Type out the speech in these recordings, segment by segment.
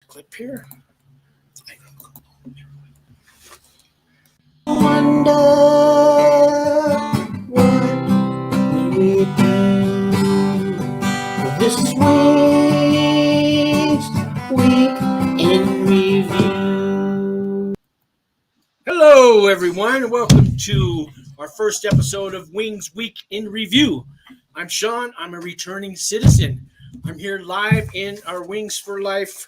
clip here. Wonder what we would do this week in review. Hello, everyone, and welcome to our first episode of Wings Week in Review. I'm Sean. I'm a returning citizen. I'm here live in our Wings for Life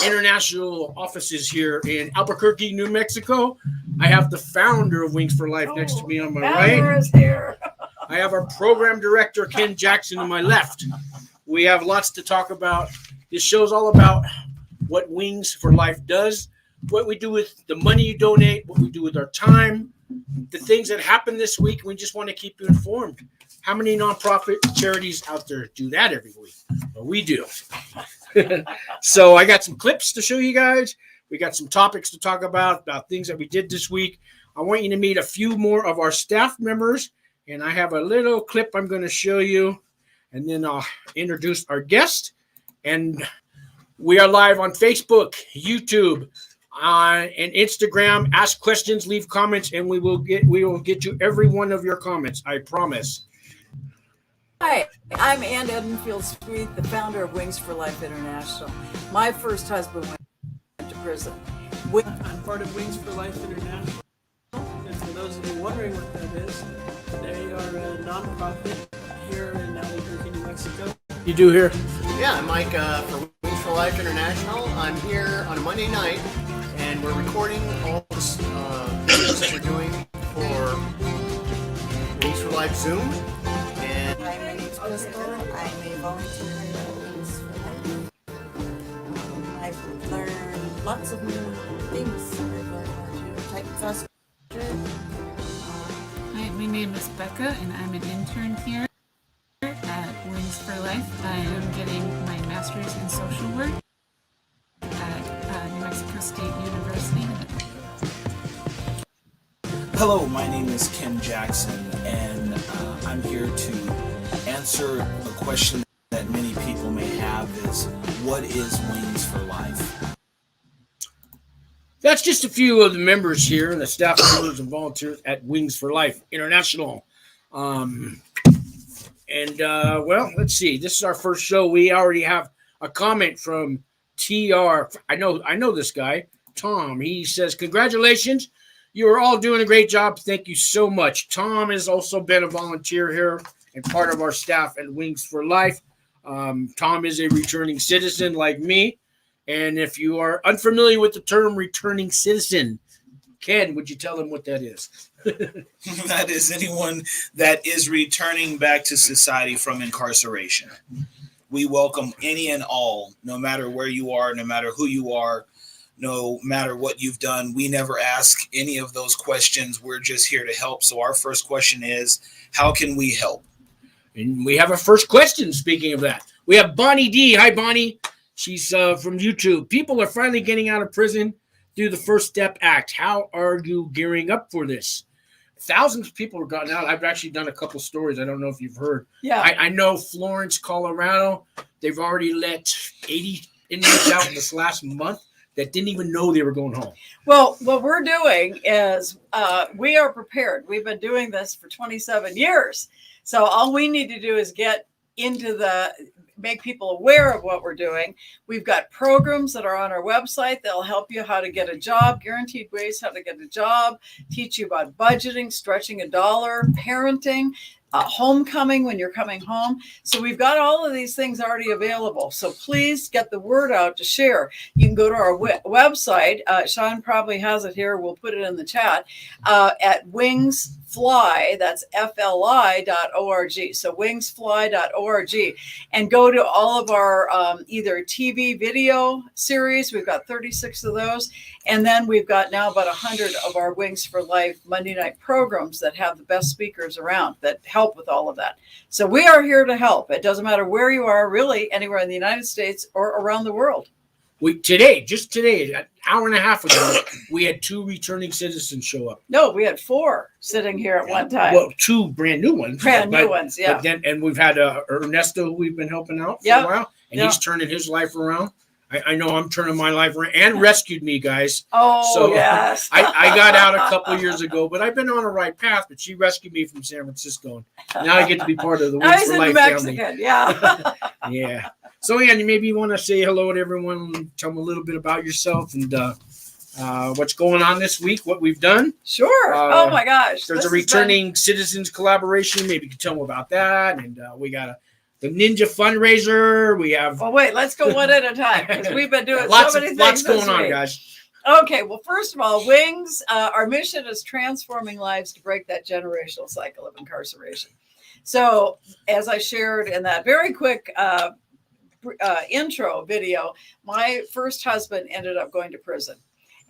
international offices here in Albuquerque, New Mexico. I have the founder of Wings for Life next to me on my right. Is here. I have our program director, Ken Jackson, on my left. We have lots to talk about. This show's all about what Wings for Life does, what we do with the money you donate, what we do with our time, the things that happen this week. We just want to keep you informed. How many nonprofit charities out there do that every week? Well, we do. So I got some clips to show you guys. We got some topics to talk about things that we did this week. I want you to meet a few more of our staff members, and I have a little clip I'm going to show you, and then I'll introduce our guest. And we are live on Facebook, YouTube, and Instagram. Ask questions, leave comments, and we will get to every one of your comments. I promise. Hi, I'm Ann Edenfield-Sweet, the founder of Wings for Life International. My first husband went to prison. I'm part of Wings for Life International. And for those of you wondering what that is, they are a nonprofit here in Albuquerque, New Mexico. You do here? Yeah, I'm Mike for Wings for Life International. I'm here on a Monday night, and we're recording all the videos that we're doing for Wings for Life Zoom. My name is Crystal. I'm a volunteer at Wings for Life. I've learned lots of new things. I've learned how to type faster. Hi, my name is Becca, and I'm an intern here at Wings for Life. I am getting my master's in social work at New Mexico State University. Hello, my name is Ken Jackson, and I'm here to answer a question that many people may have is, what is Wings for Life? That's just a few of the members here, the staff members and volunteers at Wings for Life International. Well, let's see. This is our first show. We already have a comment from TR. I know this guy, Tom. He says, congratulations. You are all doing a great job. Thank you so much. Tom has also been a volunteer here and part of our staff at Wings for Life. Tom is a returning citizen like me. And if you are unfamiliar with the term returning citizen, Ken, would you tell them what that is? That is anyone that is returning back to society from incarceration. We welcome any and all, no matter where you are, no matter who you are, no matter what you've done. We never ask any of those questions. We're just here to help. So our first question is, how can we help? And we have a first question, speaking of that. We have Bonnie D. Hi, Bonnie. She's from YouTube. People are finally getting out of prison through the First Step Act. How are you gearing up for this? Thousands of people have gotten out. I've actually done a couple stories. I don't know if you've heard. Yeah. I know Florence, Colorado, they've already let 80 inmates out this last month that didn't even know they were going home. Well, what we're doing is we are prepared. We've been doing this for 27 years. So all we need to do is get into make people aware of what we're doing. We've got programs that are on our website that'll help you how to get a job, guaranteed ways how to get a job, teach you about budgeting, stretching a dollar, parenting, homecoming when you're coming home. So we've got all of these things already available. So please get the word out to share. You can go to our website. Sean probably has it here. We'll put it in the chat at wingsfly. That's FLI.org. So wingsfly.org, and go to all of our either TV video series. We've got 36 of those. And then we've got now about 100 of our Wings for Life Monday night programs that have the best speakers around that help with all of that. So we are here to help. It doesn't matter where you are, really, anywhere in the United States or around the world. Just today, an hour and a half ago, we had 2 returning citizens show up. No, we had 4 sitting here at one time. Well, 2 brand new ones. New ones, yeah. And we've had Ernesto, who we've been helping out for a while, and he's turning his life around. I know I'm turning my life around and rescued me, guys. Oh, So yes. I got out a couple years ago, but I've been on a right path. But she rescued me from San Francisco, and now I get to be part of the I Wings was for in Life Mexican, family. yeah. Yeah. So, Ann, maybe you want to say hello to everyone and tell them a little bit about yourself and what's going on this week, what we've done. Sure. Oh my gosh. There's This a has been- returning citizens collaboration. Maybe you can tell them about that. And we got the Ninja fundraiser. We have Well, wait, let's go one at a time because we've been doing lots so many of things lots going this on, week. guys. Okay, well, first of all, Wings, our mission is transforming lives to break that generational cycle of incarceration. So, as I shared in that very quick intro video, my first husband ended up going to prison.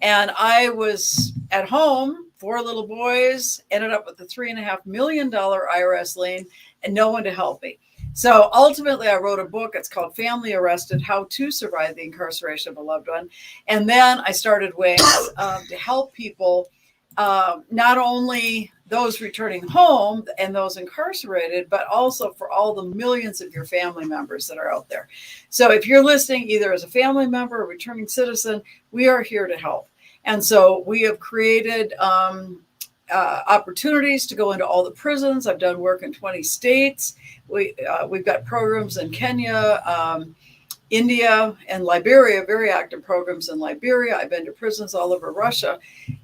And I was at home, 4 little boys, ended up with a $3.5 million IRS lien and no one to help me. So ultimately, I wrote a book. It's called Family Arrested, How to Survive the Incarceration of a Loved One. And then I started Wings to help people, not only those returning home and those incarcerated, but also for all the millions of your family members that are out there. So if you're listening, either as a family member or returning citizen, we are here to help. And so we have created opportunities to go into all the prisons. I've done work in 20 states. We've got programs in Kenya, India, and Liberia, very active programs in Liberia. I've been to prisons all over Russia,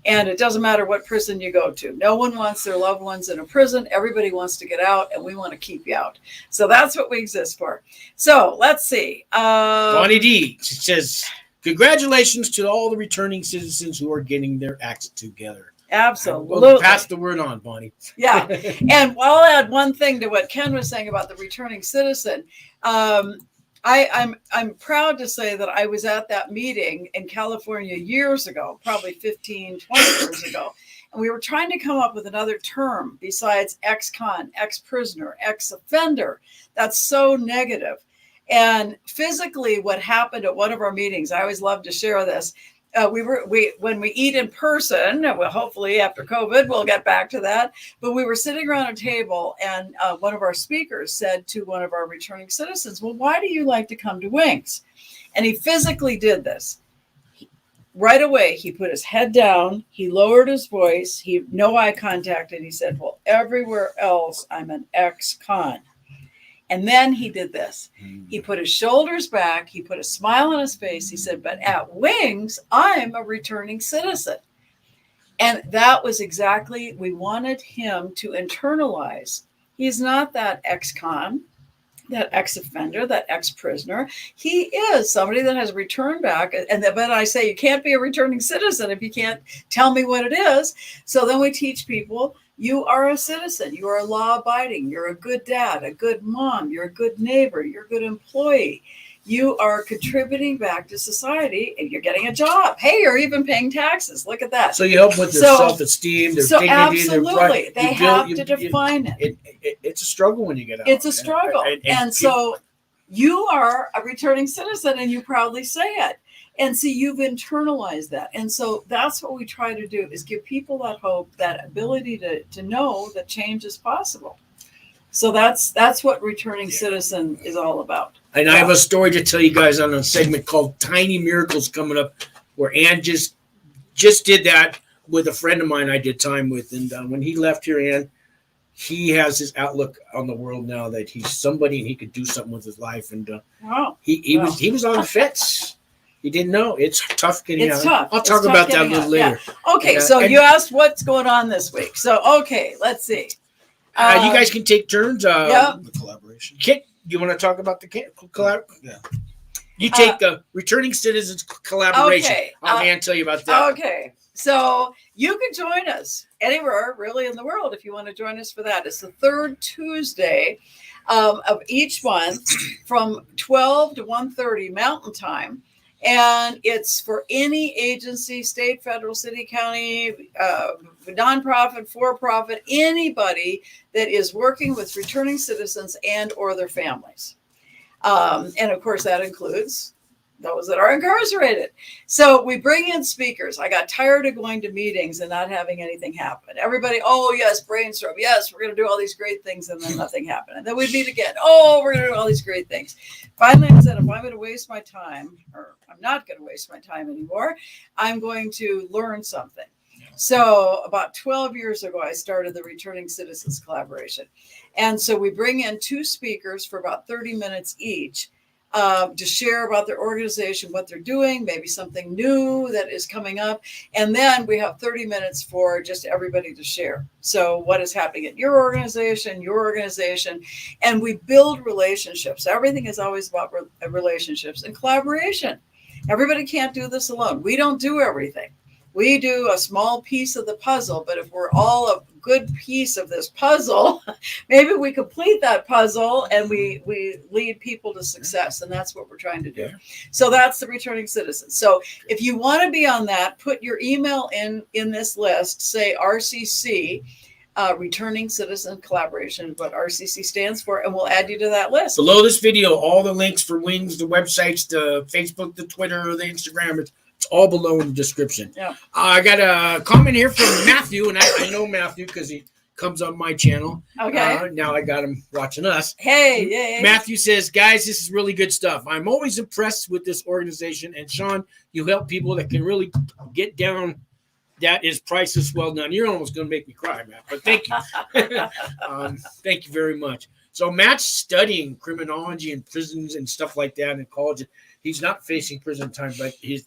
and it doesn't matter what prison you go to. No one wants their loved ones in a prison. Everybody wants to get out, and we want to keep you out. So that's what we exist for. So let's see. Bonnie D says, congratulations to all the returning citizens who are getting their acts together. Absolutely. We'll pass the word on, Bonnie. Yeah. And I'll add one thing to what Ken was saying about the returning citizen. I'm proud to say that I was at that meeting in California years ago, probably 15, 20 years ago. And we were trying to come up with another term besides ex-con, ex-prisoner, ex-offender. That's so negative. And physically, what happened at one of our meetings, I always love to share this. When we eat in person, well, hopefully after COVID, we'll get back to that. But we were sitting around a table, and one of our speakers said to one of our returning citizens, well, why do you like to come to Wings? And he physically did this. Right away, he put his head down, he lowered his voice, no eye contact, and he said, well, everywhere else, I'm an ex-con. And then he did this. He put his shoulders back. He put a smile on his face. He said, but at Wings, I'm a returning citizen. And that was exactly, we wanted him to internalize. He's not that ex-con, that ex-offender, that ex-prisoner. He is somebody that has returned back. But I say, you can't be a returning citizen if you can't tell me what it is. So then we teach people, you are a citizen. You are law-abiding. You're a good dad, a good mom. You're a good neighbor. You're a good employee. You are contributing back to society, and you're getting a job. Hey, you're even paying taxes. Look at that. So you help with their self-esteem, their dignity, absolutely, their pride. they have to define it. It's a struggle when you get out. It's a struggle, and so you are a returning citizen, and you proudly say it. And see, you've internalized that. And so that's what we try to do, is give people that hope, that ability to know that change is possible. So that's what returning citizen is all about. And I have a story to tell you guys on a segment called Tiny Miracles coming up, where Ann just did that with a friend of mine I did time with. And when he left here, Ann, he has his outlook on the world now that he's somebody and he could do something with his life. And wow. he was on the fence. He didn't know. It's tough getting out. It's tough. I'll talk about that a little later. Yeah. Okay, so you asked what's going on this week. So, okay, let's see. You guys can take turns. Yeah. The collaboration. Kit, you want to talk about the collab? Yeah. You take the returning citizens collaboration. Okay. I'll Ann tell you about that. Okay. So you can join us anywhere really in the world if you want to join us for that. It's the third Tuesday of each month from 12 to 1:30 Mountain Time. And it's for any agency, state, federal, city, county, nonprofit, for-profit, anybody that is working with returning citizens and or their families. And of course, that includes those that are incarcerated. So we bring in speakers. I got tired of going to meetings and not having anything happen. Everybody, oh yes, brainstorm. Yes, we're going to do all these great things, and then nothing happened. And then we meet again. Oh, we're going to do all these great things. Finally, I said, if I'm going to waste my time, or I'm not going to waste my time anymore, I'm going to learn something. So about 12 years ago, I started the Returning Citizens Collaboration. And so we bring in 2 speakers for about 30 minutes each. To share about their organization, what they're doing, maybe something new that is coming up. And then we have 30 minutes for just everybody to share. So what is happening at your organization, and we build relationships. Everything is always about relationships and collaboration. Everybody can't do this alone. We don't do everything. We do a small piece of the puzzle, but if we're all a good piece of this puzzle, maybe we complete that puzzle and we lead people to success. And that's what we're trying to do. So that's the Returning Citizens. So if you want to be on that, put your email in this list, say RCC, Returning Citizen Collaboration, what RCC stands for, and we'll add you to that list. Below this video, all the links for Wings, the websites, the Facebook, the Twitter, the Instagram, it's all below in the description. Yeah. I got a comment here from Matthew, and I know Matthew because he comes on my channel. Okay. Now I got him watching us. Hey, yay. Matthew says, guys, this is really good stuff. I'm always impressed with this organization. And Sean, you help people that can really get down. That is priceless. Well done. You're almost going to make me cry, Matt, but thank you. Thank you very much. So Matt's studying criminology and prisons and stuff like that in college. He's not facing prison time, but he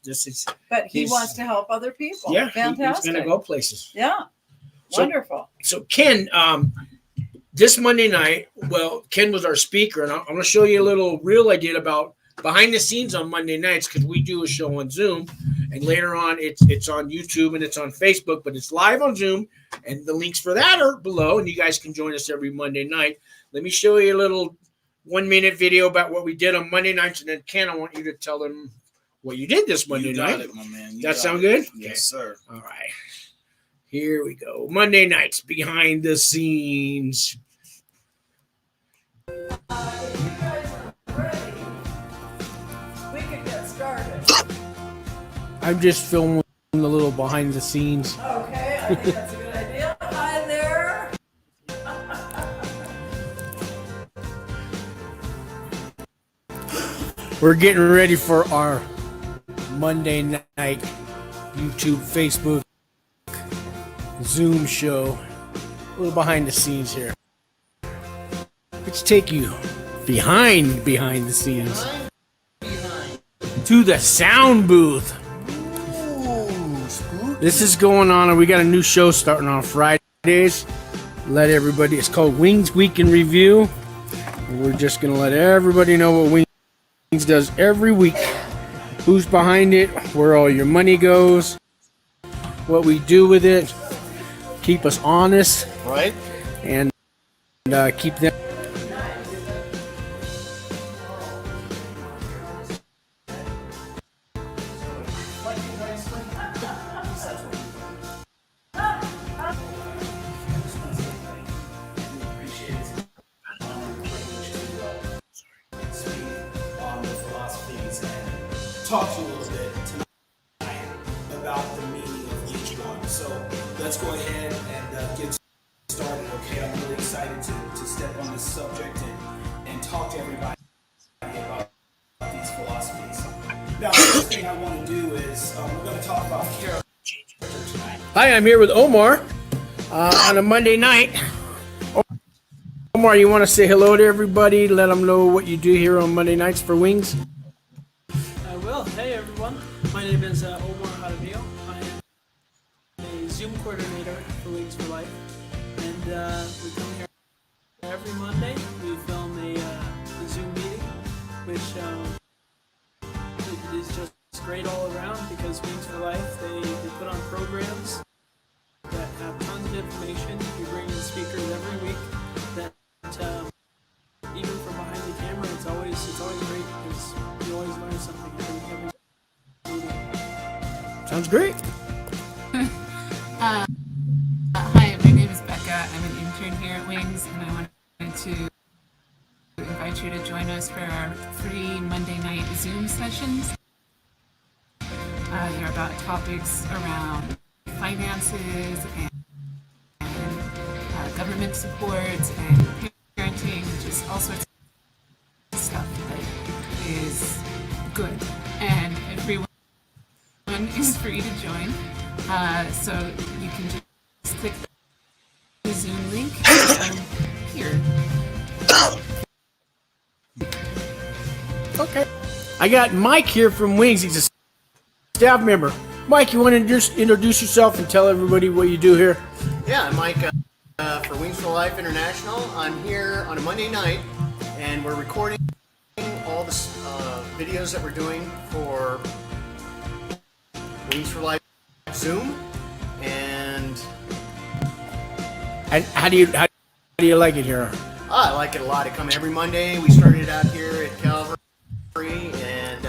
wants to help other people. Yeah, fantastic. He's going to go places. Yeah, wonderful. So Ken, this Monday night, well, Ken was our speaker, and I'm going to show you a little reel I did about behind the scenes on Monday nights because we do a show on Zoom, and later on it's on YouTube and it's on Facebook, but it's live on Zoom, and the links for that are below, and you guys can join us every Monday night. Let me show you a little 1-minute video about what we did on Monday nights, and then Ken, I want you to tell them what you did this Monday night. It, my man. That sound good? Yes, sir. All right. Here we go. Monday nights behind the scenes. We can get started. I'm just filming a little behind the scenes. Okay, I think that's a good idea. Hi there. We're getting ready for our Monday night YouTube, Facebook, Zoom show. A little behind the scenes here. Let's take you behind the scenes to the sound booth. This is going on, and we got a new show starting on Fridays. Let everybody, it's called Wings Week in Review. And we're just going to let everybody know what Wings does every week. Who's behind it, where all your money goes, what we do with it, keep us honest, Right? and keep them. On the philosophies and talk to you a little bit tonight about the meaning of each one. So let's go ahead and get started. Okay, I'm really excited to step on this subject and talk to everybody about these philosophies. Now, the first thing I want to do is we're going to talk about character tonight. Hi, I'm here with Omar on a Monday night. Omar, you want to say hello to everybody? Let them know what you do here on Monday nights for Wings? I will. Hey everyone, my name is Omar Jaramillo. I am a Zoom coordinator for Wings for Life, and we come here every Monday. We film a Zoom meeting, which it is just great all around because Wings for Life, they put on programs that have tons of information. We bring in speakers every week that even from behind the camera, it's always great because you always learn something every meeting. Sounds great. Hi, my name is Becca. I'm an intern here at Wings, and I wanted to invite you to join us for our free Monday night Zoom sessions. They're about topics around finances and government supports and parenting, just all sorts of stuff that is good. And everyone is free to join. So you can just click the Zoom link here. Okay. I got Mike here from Wings. He's a staff member. Mike, you want to introduce yourself and tell everybody what you do here? Yeah, I'm Mike for Wings for Life International. I'm here on a Monday night, and we're recording all the videos that we're doing for Wings for Life Zoom. And how do you like it here? I like it a lot. I come every Monday. We started out here at Calvary, and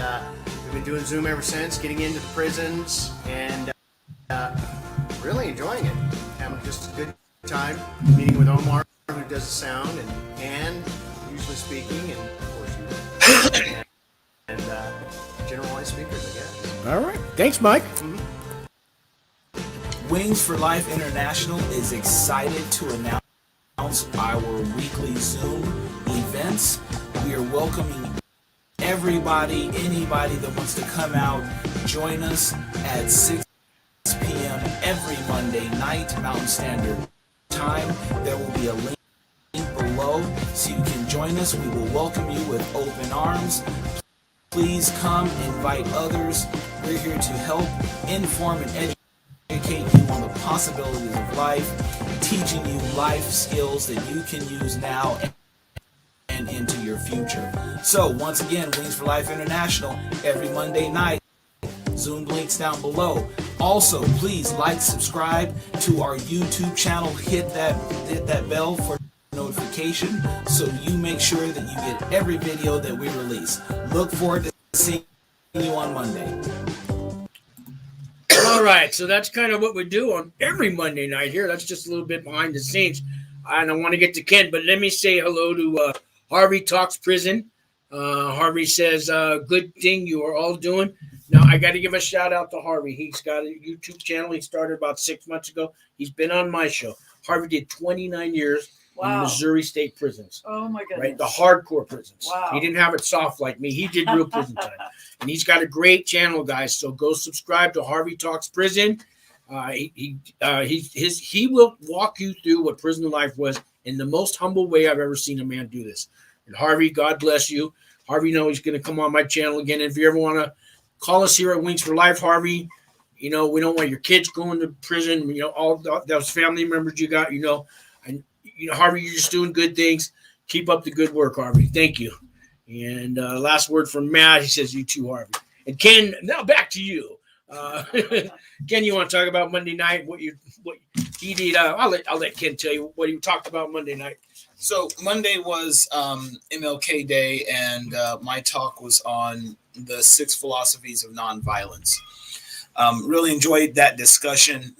we've been doing Zoom ever since, getting into the prisons, and really enjoying it. Having just a good time meeting with Omar, who does the sound, and Ann, usually speaking, and of course you, and generalized speakers, I guess. All right. Thanks, Mike. Wings for Life International is excited to announce our weekly Zoom events. We are welcoming everybody, anybody that wants to come out, join us at 6 p.m. every Monday night, Mountain Standard Time. There will be a link below so you can join us. We will welcome you with open arms. Please come, invite others. We're here to help inform and educate you on the possibilities of life, teaching you life skills that you can use now and into your future. So once again, Wings for Life International, every Monday night. Zoom links down below. Also, please like, subscribe to our YouTube channel. Hit that bell for notification so you make sure that you get every video that we release. Look forward to seeing you on Monday. All right, so that's kind of what we do on every Monday night here. That's just a little bit behind the scenes. And I want to get to Ken, but let me say hello to Harvey Talks Prison. Harvey says, good thing you are all doing. Now, I got to give a shout out to Harvey. He's got a YouTube channel. He started about 6 months ago. He's been on my show. Harvey did 29 years in Missouri State prisons. Oh, my goodness. Right, the hardcore prisons. Wow. He didn't have it soft like me. He did real prison time. And he's got a great channel, guys. So go subscribe to Harvey Talks Prison. He will walk you through what prison life was in the most humble way I've ever seen a man do this. And Harvey, God bless you. Harvey knows he's going to come on my channel again. If you ever want to call us here at Wings for Life, Harvey, we don't want your kids going to prison. All those family members you got, and Harvey, you're just doing good things. Keep up the good work, Harvey. Thank you. And last word from Matt. He says, you too, Harvey. And Ken, now back to you. Ken, you want to talk about Monday night? What he did? I'll let Ken tell you what he talked about Monday night. So Monday was MLK Day, and my talk was on the 6 philosophies of nonviolence. Really enjoyed that discussion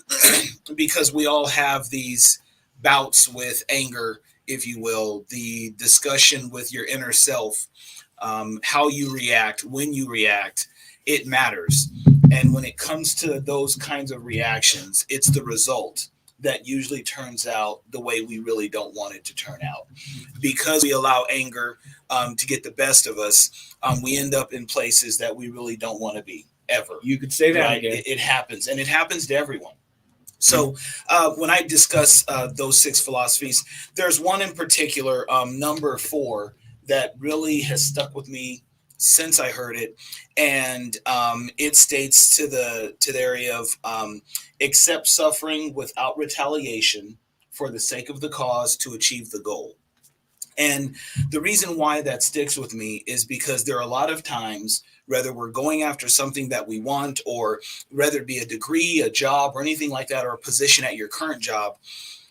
because we all have these bouts with anger, if you will, the discussion with your inner self, how you react, when you react, it matters. And when it comes to those kinds of reactions, it's the result that usually turns out the way we really don't want it to turn out. Because we allow anger to get the best of us, we end up in places that we really don't want to be, ever. You could say that. Right? It happens, and it happens to everyone. So when I discuss those 6 philosophies, there's one in particular, number 4, that really has stuck with me since I heard it, and it states to the area of accept suffering without retaliation for the sake of the cause to achieve the goal. And the reason why that sticks with me is because there are a lot of times, whether we're going after something that we want, or whether it be a degree, a job, or anything like that, or a position at your current job,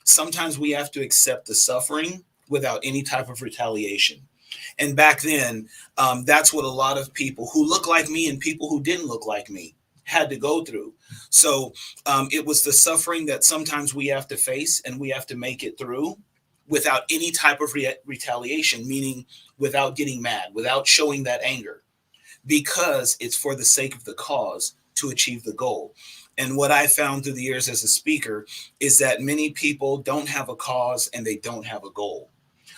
sometimes we have to accept the suffering without any type of retaliation. And back then, that's what a lot of people who look like me and people who didn't look like me had to go through. So it was the suffering that sometimes we have to face, and we have to make it through without any type of retaliation, meaning without getting mad, without showing that anger, because it's for the sake of the cause to achieve the goal. And what I found through the years as a speaker is that many people don't have a cause and they don't have a goal.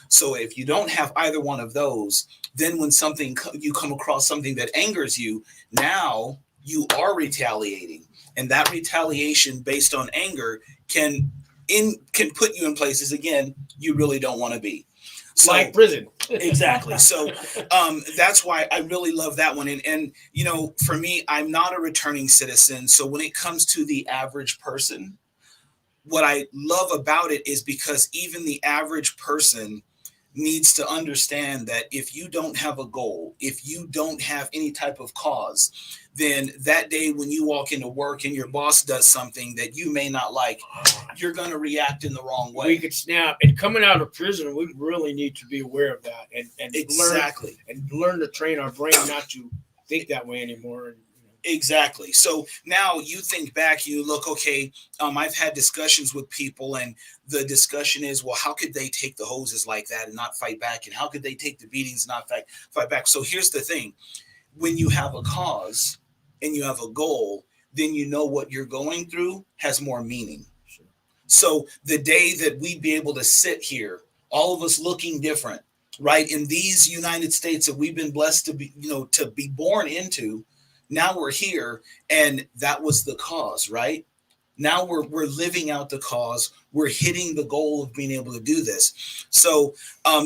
So if you don't have either one of those, then when you come across something that angers you, now you are retaliating. And that retaliation based on anger can put you in places, again, you really don't want to be. So, like prison. Exactly. So that's why I really love that one. And, you know, for me, I'm not a returning citizen. So when it comes to the average person, what I love about it is because even the average person needs to understand that if you don't have a goal, if you don't have any type of cause, then that day when you walk into work and your boss does something that you may not like, you're going to react in the wrong way. We could snap. And coming out of prison, we really need to be aware of that and Exactly. learn to train our brain not to think that way anymore. Exactly. So now you think back, you look, okay, I've had discussions with people and the discussion is, well, how could they take the hoses like that and not fight back? And how could they take the beatings and not fight back? So here's the thing. When you have a cause and you have a goal, then you know what you're going through has more meaning. Sure. So the day that we'd be able to sit here, all of us looking different, right? In these United States that we've been blessed to be, to be born into, now we're here, and that was the cause, right? Now we're living out the cause. We're hitting the goal of being able to do this. So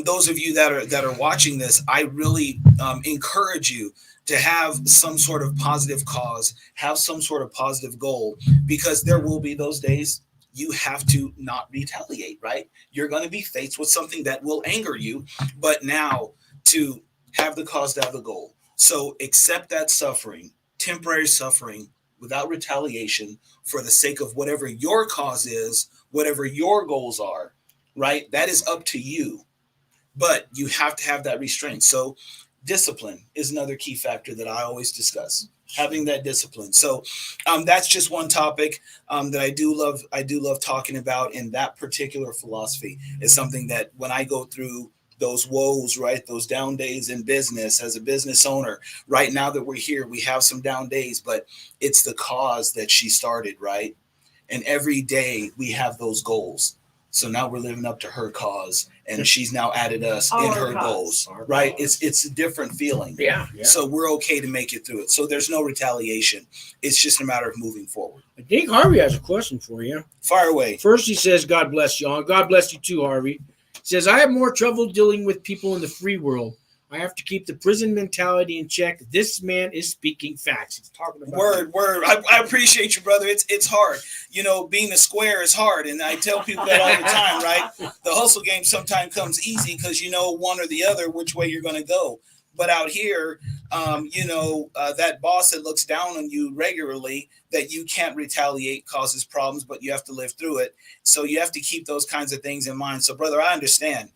those of you that are watching this, I really encourage you to have some sort of positive cause, have some sort of positive goal, because there will be those days you have to not retaliate, right? You're going to be faced with something that will anger you, but now to have the cause to have the goal. So accept that suffering, temporary suffering, without retaliation, for the sake of whatever your cause is, whatever your goals are, right? That is up to you, but you have to have that restraint. So discipline is another key factor that I always discuss, having that discipline. So that's just one topic that I do love talking about. And that particular philosophy is something that when I go through those woes, right, those down days in business as a business owner, right now that we're here, we have some down days, but it's the cause that she started, right? And every day we have those goals. So now we're living up to her cause, and she's now added us in her goals, right? It's a different feeling. Yeah. So we're okay to make it through it. So there's no retaliation. It's just a matter of moving forward. I think Harvey has a question for you. Fire away. First, he says, God bless you all. God bless you too, Harvey. He says, I have more trouble dealing with people in the free world. I have to keep the prison mentality in check. This man is speaking facts. He's talking about word. I appreciate you, brother. It's hard. Being a square is hard. And I tell people that all the time, right? The hustle game sometimes comes easy because you know one or the other which way you're going to go. But out here, that boss that looks down on you regularly, that you can't retaliate, causes problems, but you have to live through it. So you have to keep those kinds of things in mind. So, brother, I understand.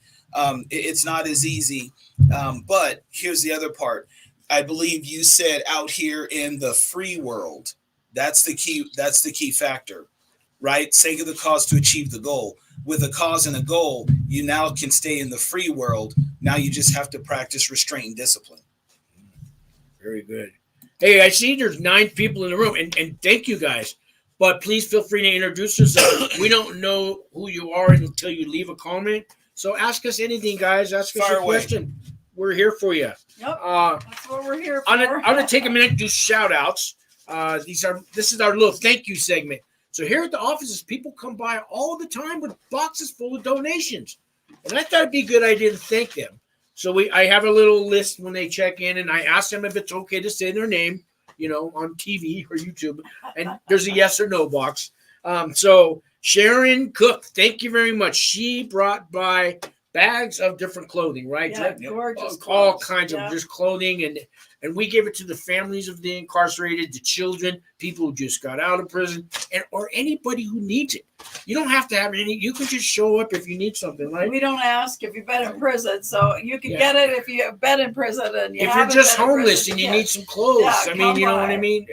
It's not as easy. But here's the other part. I believe you said out here in the free world, that's the key factor, right? Sake of the cause to achieve the goal. With a cause and a goal, you now can stay in the free world. Now you just have to practice restraint and discipline. Very good. Hey, I see there's 9 people in the room, and thank you guys. But please feel free to introduce yourself. We don't know who you are until you leave a comment. So ask us anything, guys. Ask us a question. We're here for you. Yep, that's what we're here for. I'm gonna take a minute to do shout outs. This is our little thank you segment. So here at the offices, people come by all the time with boxes full of donations. And I thought it'd be a good idea to thank them. So I have a little list when they check in, and I ask them if it's okay to say their name, on TV or YouTube. And there's a yes or no box. So Sharon Cook, thank you very much. She brought by bags of different clothing, right? Yeah, gorgeous all clothes. kinds of just clothing, and we give it to the families of the incarcerated, the children, people who just got out of prison, or anybody who needs it. You don't have to have any. You can just show up if you need something, right? We don't ask if you've been in prison, so you can get it if you've been in prison and if you're just homeless and you need some clothes. I mean, you know what I mean.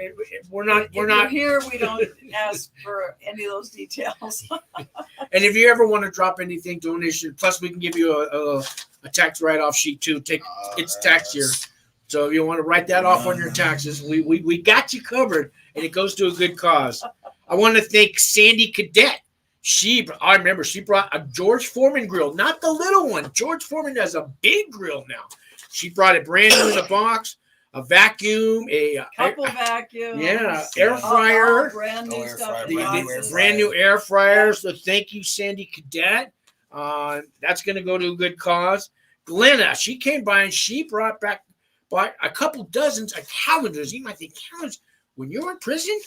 We're not here. We don't ask for any of those details. And if you ever want to drop anything, donation. Plus, we can give you a tax write-off sheet too. It's tax year, so if you want to write that off on your taxes, we got you covered. and it goes to a good cause. I want to thank Sandy Cadet. I remember she brought a George Foreman grill, not the little one. George Foreman has a big grill now. She brought it brand new in a box, a vacuum, Couple vacuums. Yeah, air fryer. All brand new air stuff. fryer, in brand new boxes. air Brand new air fryer. So thank you, Sandy Cadet. That's going to go to a good cause. Glenna, she came by and she brought back a couple dozens of calendars. You might think calendars when you're in prison.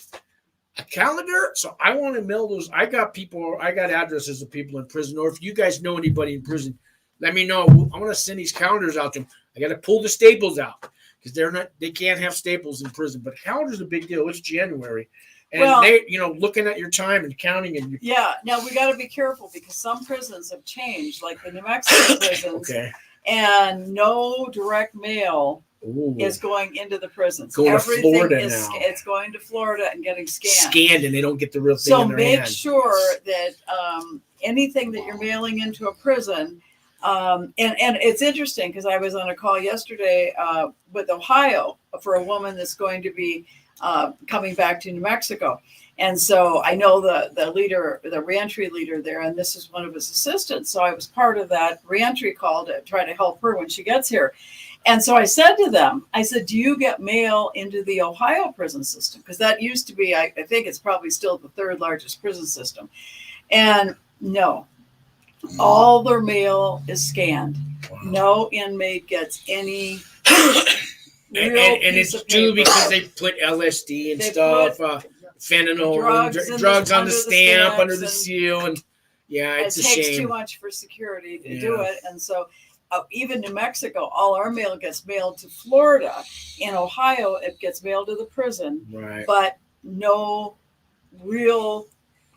A calendar. So I want to mail those. I got addresses of people in prison, or if you guys know anybody in prison, let me know. I want to send these calendars out to them. I got to pull the staples out because they can't have staples in prison. But calendars are a big deal. It's January. And they, looking at your time and counting and now we got to be careful because some prisons have changed, like the New Mexico prisons, okay. and no direct mail is going into the prisons. Going to Florida now. It's going to Florida and getting scanned. And they don't get the real thing So in their make hand. sure that anything that you're mailing into a prison, and it's interesting because I was on a call yesterday with Ohio for a woman that's going to be coming back to New Mexico. And so I know the leader, the reentry leader there, and this is one of his assistants. So I was part of that reentry call to try to help her when she gets here. And so I said to them, do you get mail into the Ohio prison system? Because that used to be, I think it's probably still the third largest prison system. And no, all their mail is scanned. Wow. No inmate gets any real and piece it's of too paper. because they put LSD and stuff, fentanyl, drugs on the stamp, under the seal, and it's a shame. It takes too much for security to do it, and so even New Mexico, all our mail gets mailed to Florida. In Ohio, it gets mailed to the prison, right? But no real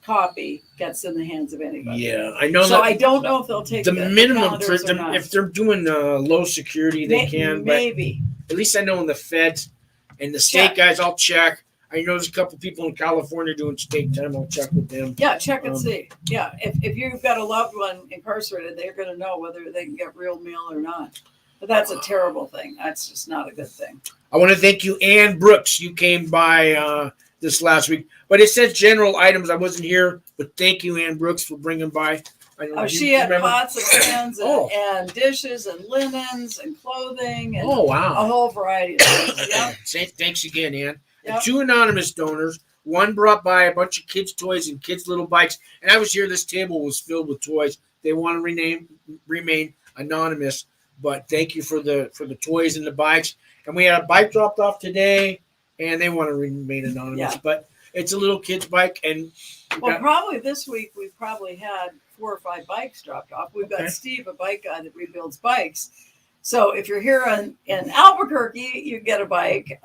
copy gets in the hands of anybody. Yeah, I know. So I don't know if they'll take the minimum for them if they're doing low security, they can. Maybe. But at least I know in the feds and the state guys, I'll check. I know there's a couple people in California doing state time. I'll check with them. Yeah, check and see. Yeah, if you've got a loved one incarcerated, they're going to know whether they can get real mail or not. But that's a terrible thing. That's just not a good thing. I want to thank you, Ann Brooks. You came by this last week, but it says general items. I wasn't here, but thank you, Ann Brooks, for bringing by. She had pots and pans and dishes and linens and clothing and a whole variety of things. Yeah. Thanks again, Ann. Yep. And 2 anonymous donors. One brought by a bunch of kids' toys and kids' little bikes. And I was here. This table was filled with toys. They want to remain anonymous. But thank you for the toys and the bikes. And we had a bike dropped off today, and they want to remain anonymous. Yeah. But it's a little kid's bike, and probably this week we've probably had 4 or 5 bikes dropped off. We've got Steve, a bike guy that rebuilds bikes. So if you're here in Albuquerque, you get a bike.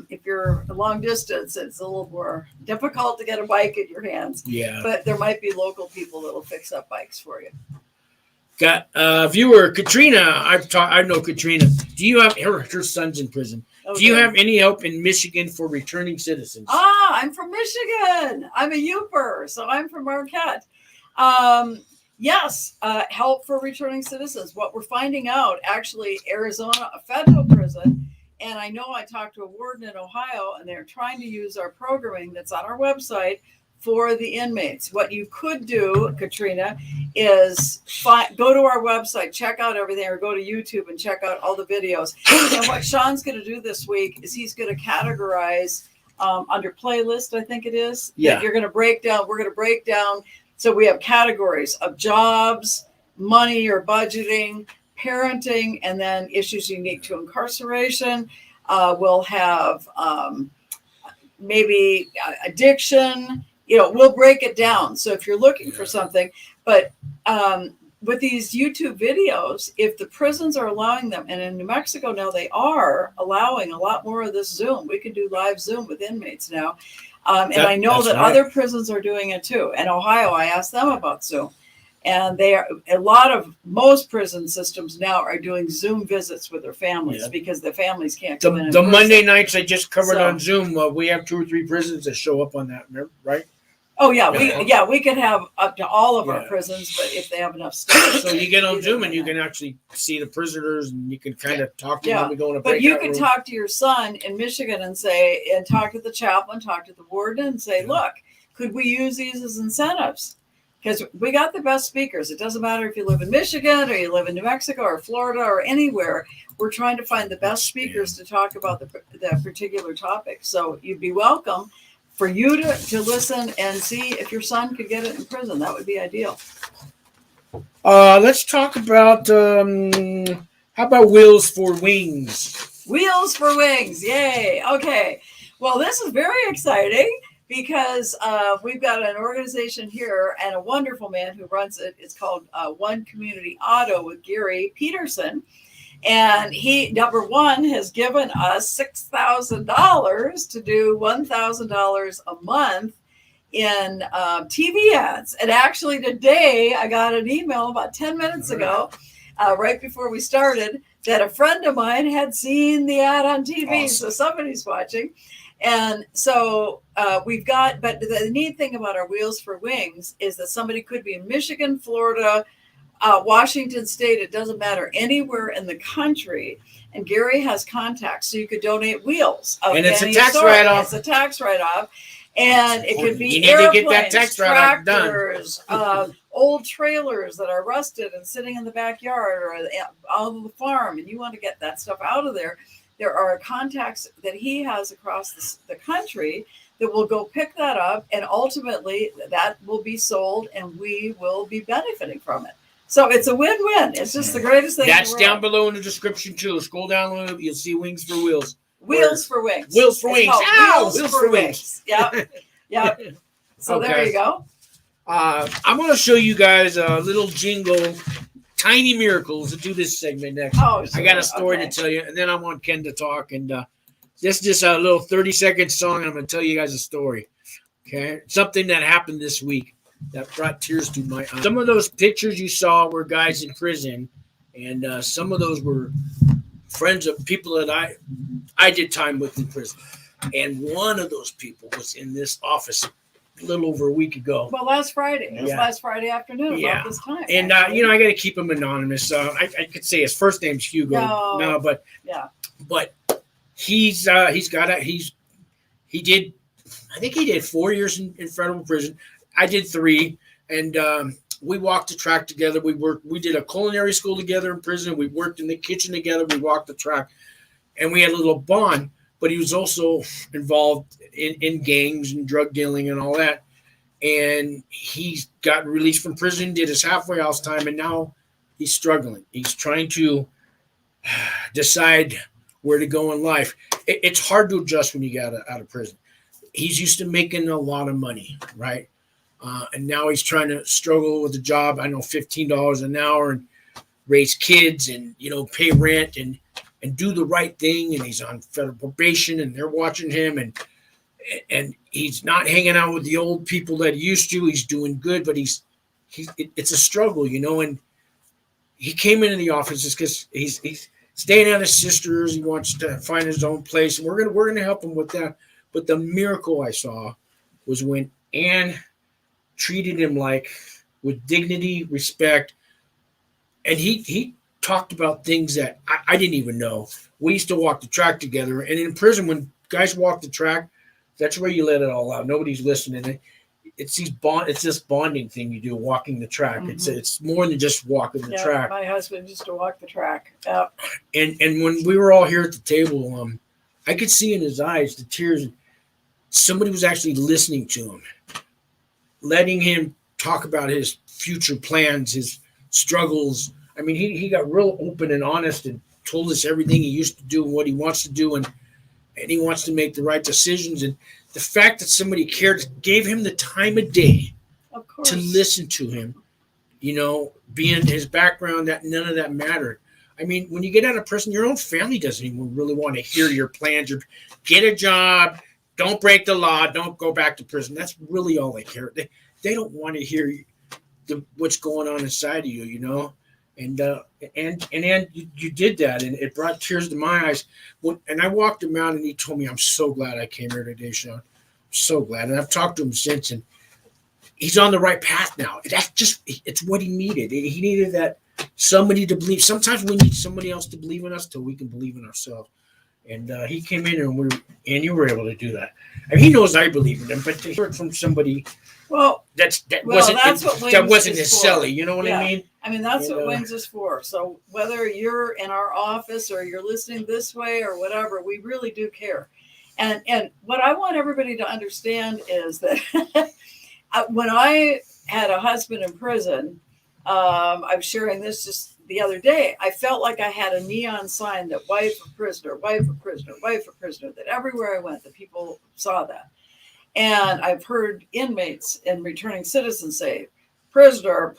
If you're long distance, it's a little more difficult to get a bike in your hands. Yeah. But there might be local people that will fix up bikes for you. Got viewer Katrina. I know Katrina. Do you have her son's in prison? Okay. Do you have any help in Michigan for returning citizens? I'm from Michigan. I'm a Youper, so I'm from Marquette. Yes, help for returning citizens. What we're finding out, actually, Arizona, a federal prison, and I know I talked to a warden in Ohio, and they're trying to use our programming that's on our website for the inmates. What you could do, Katrina, is go to our website, check out everything, or go to YouTube and check out all the videos. And what Sean's going to do this week is he's going to categorize under playlist, I think it is. Yeah. We're going to break down. So we have categories of jobs, money or budgeting, parenting, and then issues unique to incarceration. We'll have maybe addiction. We'll break it down. So if you're looking for something, but with these YouTube videos, if the prisons are allowing them, and in New Mexico now they are allowing a lot more of this Zoom. We can do live Zoom with inmates now. And I know that other prisons are doing it too. In Ohio, I asked them about Zoom. And most prison systems now are doing Zoom visits with their families because the families can't come in. The Monday nights I just covered on Zoom, we have 2 or 3 prisons that show up on that, right? Oh yeah, Yeah. we can have up to all of our Yeah. prisons, but if they have enough staff. So you get on Zoom and you can actually see the prisoners and you can kind of talk to Yeah. them and go in a But you breakout can room. talk to your son in Michigan and talk to the chaplain, talk to the warden, and say, look, could we use these as incentives? Because we got the best speakers. It doesn't matter if you live in Michigan or you live in New Mexico or Florida or anywhere. We're trying to find the best speakers to talk about the particular topic. So you'd be welcome for you to listen and see if your son could get it in prison. That would be ideal. Let's talk about how about Wheels for Wings? Wheels for Wings. Yay. Okay. Well, this is very exciting because we've got an organization here and a wonderful man who runs it. It's called One Community Auto with Gary Peterson. And he, number one, has given us $6,000 to do $1,000 a month in TV ads. And actually today I got an email about 10 minutes ago, right before we started, that a friend of mine had seen the ad on TV. Awesome. So somebody's watching. And so we've got, but the neat thing about our Wheels for Wings is that somebody could be in Michigan, Florida, Washington State, it doesn't matter, anywhere in the country. And Gary has contacts, so you could donate wheels. And it's a tax write-off. It's a tax write-off. And it could be You need to get that tax write-off done. tractors, old trailers that are rusted and sitting in the backyard or on the farm, and you want to get that stuff out of there. There are contacts that he has across the country that will go pick that up, and ultimately that will be sold, and we will be benefiting from it. So it's a win-win. It's just the greatest thing. That's in the world. down below in the description too. Scroll down a little, you'll see Wings for Wheels. Wheels for Wings. Wheels for Wings. Ow! Wheels for Wings. Yep. Yep. So Okay. there you go. I'm going to show you guys a little jingle, Tiny Miracles, to do this segment next. Oh, sure. I got a story Okay. to tell you, and then I want Ken to talk. And this is just a little 30-second song, and I'm going to tell you guys a story. Okay? Something that happened this week that brought tears to my eyes. Some of those pictures you saw were guys in prison, and some of those were friends of people that I did time with in prison. And one of those people was in this office a little over a week ago. Well, last Friday. It was last Friday afternoon Yeah. about this time. And, actually. I got to keep him anonymous. I could say his first name's Hugo. No. But he did 4 years in federal prison. I did 3. And we walked the track together. We did a culinary school together in prison. We worked in the kitchen together. We walked the track. And we had a little bond. But he was also involved in gangs and drug dealing and all that. And he's got released from prison, did his halfway house time, and now he's struggling. He's trying to decide where to go in life. It's hard to adjust when you get out of prison. He's used to making a lot of money, right? And now he's trying to struggle with a job, I know, $15 an hour, and raise kids and, pay rent and do the right thing. And he's on federal probation, and they're watching him, and he's not hanging out with the old people that he used to. He's doing good, but it's a struggle, and he came into the office just because he's staying at his sister's. He wants to find his own place, and we're gonna help him with that. But the miracle I saw was when Ann treated him with dignity, respect, and he talked about things that I didn't even know. We used to walk the track together, and in prison, when guys walk the track, that's where you let it all out. Nobody's listening. It's this bonding thing you do, walking the track. Mm-hmm. It's more than just walking the track. My husband used to walk the track. Yeah. And when we were all here at the table, I could see in his eyes the tears. Somebody was actually listening to him, letting him talk about his future plans, his struggles. I mean, he got real open and honest and told us everything he used to do and what he wants to do, and he wants to make the right decisions. And the fact that somebody cared, gave him the time of day to listen to him, being his background, that none of that mattered. I mean, when you get out of prison, your own family doesn't even really want to hear your plans. Or get a job, don't break the law, don't go back to prison. That's really all they care. They don't want to hear what's going on inside of you, And you did that, and it brought tears to my eyes. And I walked him out, and he told me, "I'm so glad I came here today, Sean. I'm so glad." And I've talked to him since, and he's on the right path now. It's what he needed. He needed that somebody to believe. Sometimes we need somebody else to believe in us till we can believe in ourselves. And he came in and you were able to do that. I mean, he knows I believe in him, but to hear it from somebody that wasn't as silly, you know what I mean? I mean, that's what Wings is for. So whether you're in our office or you're listening this way or whatever, we really do care. And what I want everybody to understand is that when I had a husband in prison, I was sharing this just the other day, I felt like I had a neon sign that wife of prisoner, wife of prisoner, wife of prisoner, that everywhere I went, the people saw that. And I've heard inmates and returning citizens say, prisoner,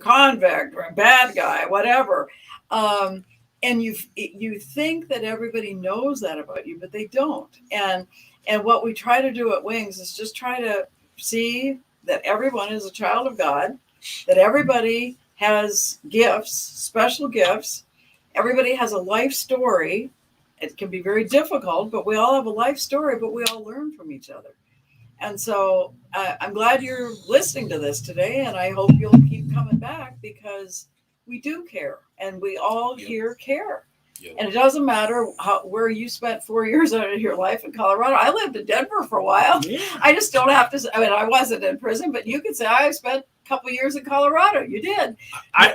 convict, or bad guy, whatever. And you think that everybody knows that about you, but they don't. And what we try to do at Wings is just try to see that everyone is a child of God, that everybody has gifts, special gifts. Everybody has a life story. It can be very difficult, but we all have a life story, but we all learn from each other. And so I'm glad you're listening to this today, and I hope you'll keep coming back because we do care, and we all here care. Yep. And it doesn't matter where you spent 4 years out of your life in Colorado. I lived in Denver for a while. Yeah. I just don't have to. I mean, I wasn't in prison, but you could say I spent a couple of years in Colorado. You did.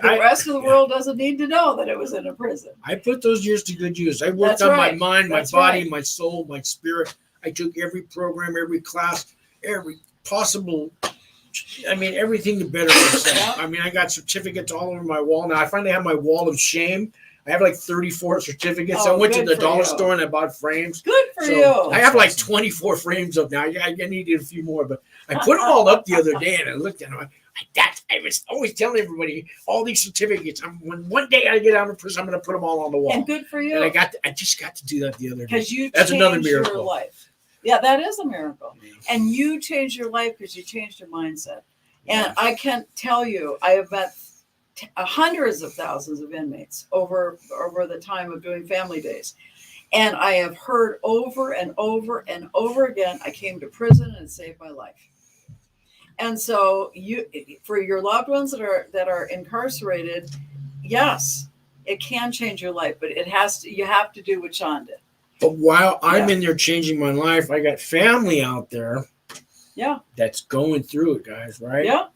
The rest of the world doesn't need to know that it was in a prison. I put those years to good use. I worked on my mind, my body, my soul, my spirit. I took every program, every class, every possible. I mean, everything to better myself. I mean, I got certificates all over my wall. Now I finally have my wall of shame. I have like 34 certificates. I went to the dollar store and I bought frames. Good for you. I have like 24 frames up now. I needed a few more, but I put them all up the other day and I looked at them. I was always telling everybody all these certificates. When one day I get out of prison, I'm going to put them all on the wall. And good for you. And I just got to do that the other day. Because that's another miracle. Your life. Yeah, that is a miracle. And you changed your life because you changed your mindset. And I can't tell you, I have met hundreds of thousands of inmates over the time of doing family days. And I have heard over and over and over again, I came to prison and it saved my life. And so for your loved ones that are incarcerated, yes, it can change your life, but you have to do what Sean did. But while I'm in there changing my life, I got family out there. Yeah. That's going through it, guys, right? Yeah.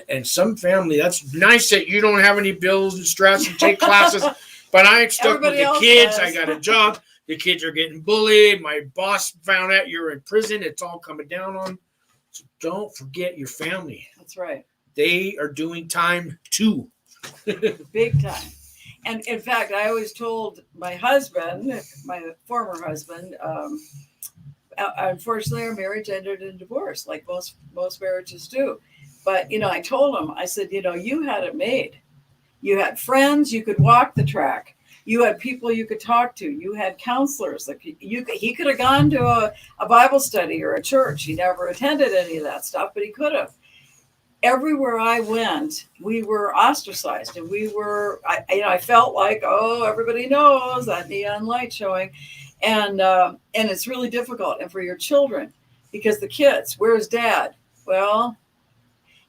And some family, that's nice that you don't have any bills and stress and take classes, but I'm stuck with the kids. I got a job. The kids are getting bullied. My boss found out you're in prison. It's all coming down on. So don't forget your family. That's right. They are doing time too. Big time. And in fact, I always told my husband, my former husband, unfortunately, our marriage ended in divorce, like most marriages do. But, I told him, I said, you had it made. You had friends, you could walk the track. You had people you could talk to. You had counselors. He could have gone to a Bible study or a church. He never attended any of that stuff, but he could have. Everywhere I went, we were ostracized, and I felt like, everybody knows that neon light showing. And it's really difficult. And for your children, because the kids, where's dad? Well,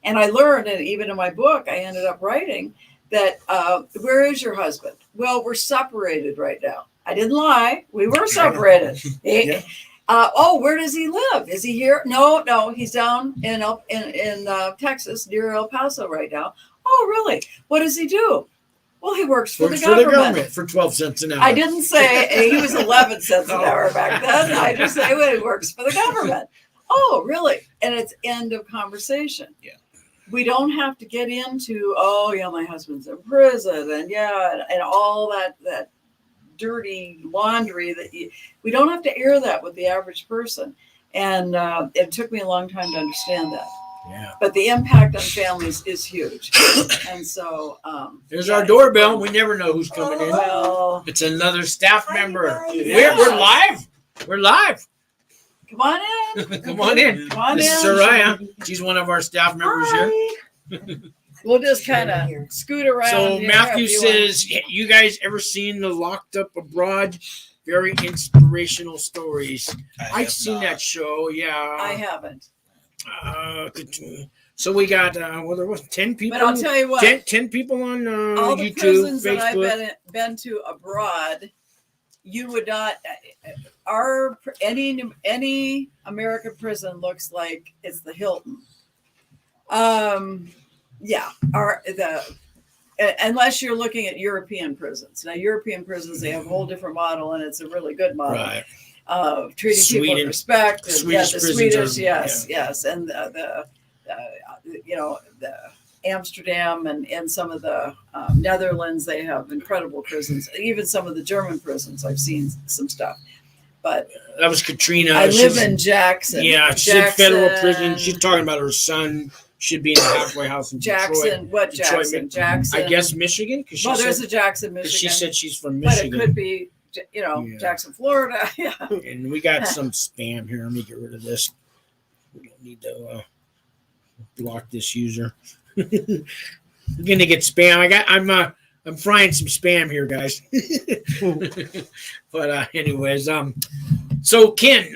and I learned, and even in my book, I ended up writing that, where is your husband? Well, we're separated right now. I didn't lie. We were separated. Where does he live? Is he here? No, he's down in Texas, near El Paso right now. Oh, really? What does he do? Well, he works for the government for 12 cents an hour. I didn't say he was 11 cents an hour back then. I just say, well, he works for the government. Oh, really? And it's end of conversation. Yeah. We don't have to get into, my husband's in prison and all that dirty laundry we don't have to air that with the average person. And it took me a long time to understand that. Yeah. But the impact on families is huge. And so there's our doorbell. We never know who's coming in. Well, it's another staff member. We're live. We're live. Come on in. Come on in. This is Soraya. She's one of our staff members here. We'll just kind of scoot around. So Matthew says, you guys ever seen the Locked Up Abroad? Very inspirational stories. I've seen that show. Yeah. I haven't. So we got well, there was 10 people. But I'll tell you what, 10 people on all the YouTube, prisons that Facebook. I've been to abroad, you would not. Any American prison looks like it's the Hilton. Yeah, unless you're looking at European prisons. Now, European prisons, they have a whole different model, and it's a really good model. Right. Of treating people with Sweden. respect. And, Swedish the prisons Swedish, are- yes, and the Amsterdam and some of the Netherlands, they have incredible prisons. Even some of the German prisons, I've seen some stuff. But That was Katrina. I live She's- in Jackson. Yeah, she's in federal prison. Jackson. She's talking about her son should be in the halfway house in Jackson. Detroit. What Detroit, Jackson? Jackson. I guess Michigan. Because Well, there's a Jackson, Michigan. she said she's from but Michigan. it could be, Yeah. Jackson, Florida. Yeah. And we got some spam here. Let me get rid of this. We don't need to block this user. We're gonna get spam. I'm frying some spam here, guys. But anyways, so Ken,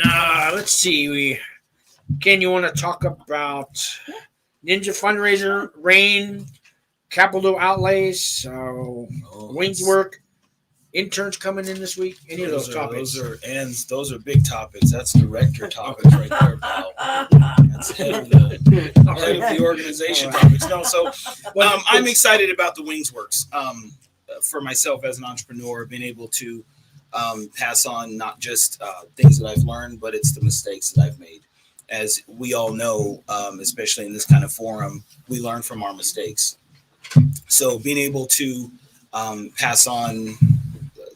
let's see. Ken, you want to talk about Ninja Fundraiser, Rain, capital outlays, wings work, interns coming in this week? Any of those topics? Those are big topics. That's director topics right there, pal. That's head of the organization topics. No, so I'm excited about the Wings Works. For myself as an entrepreneur, being able to pass on not just things that I've learned, but it's the mistakes that I've made. As we all know, especially in this kind of forum, we learn from our mistakes. So being able to pass on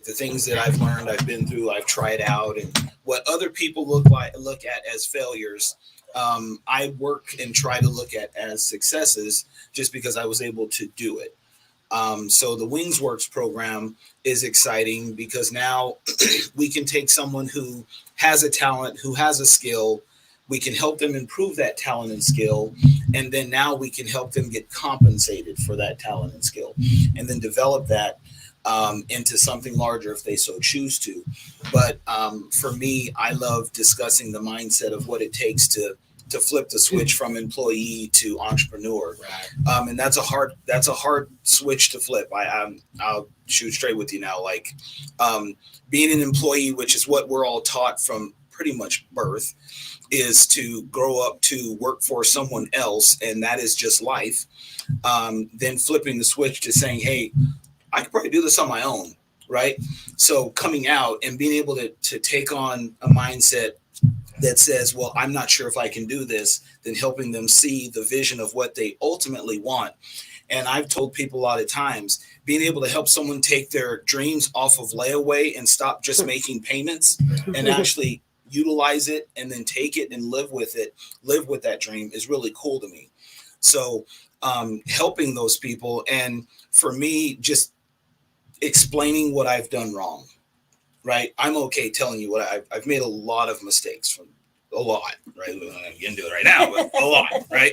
the things that I've learned, I've been through, I've tried out, and what other people look at as failures, I work and try to look at as successes just because I was able to do it. So the Wings Works program is exciting because now we can take someone who has a talent, who has a skill, we can help them improve that talent and skill, and then now we can help them get compensated for that talent and skill, and then develop that into something larger if they so choose to. But for me, I love discussing the mindset of what it takes to flip the switch from employee to entrepreneur. Right. And that's a hard switch to flip. I'll shoot straight with you now. Like being an employee, which is what we're all taught from pretty much birth, is to grow up to work for someone else, and that is just life. Then flipping the switch to saying, hey, I could probably do this on my own, right? So coming out and being able to take on a mindset that says, well, I'm not sure if I can do this, then helping them see the vision of what they ultimately want. And I've told people a lot of times, being able to help someone take their dreams off of layaway and stop just making payments and actually utilize it and then take it and live with that dream is really cool to me. So helping those people, and for me, just explaining what I've done wrong, right? I'm okay telling you what I've made a lot of mistakes, a lot, right? We don't get into it right now, but a lot, right?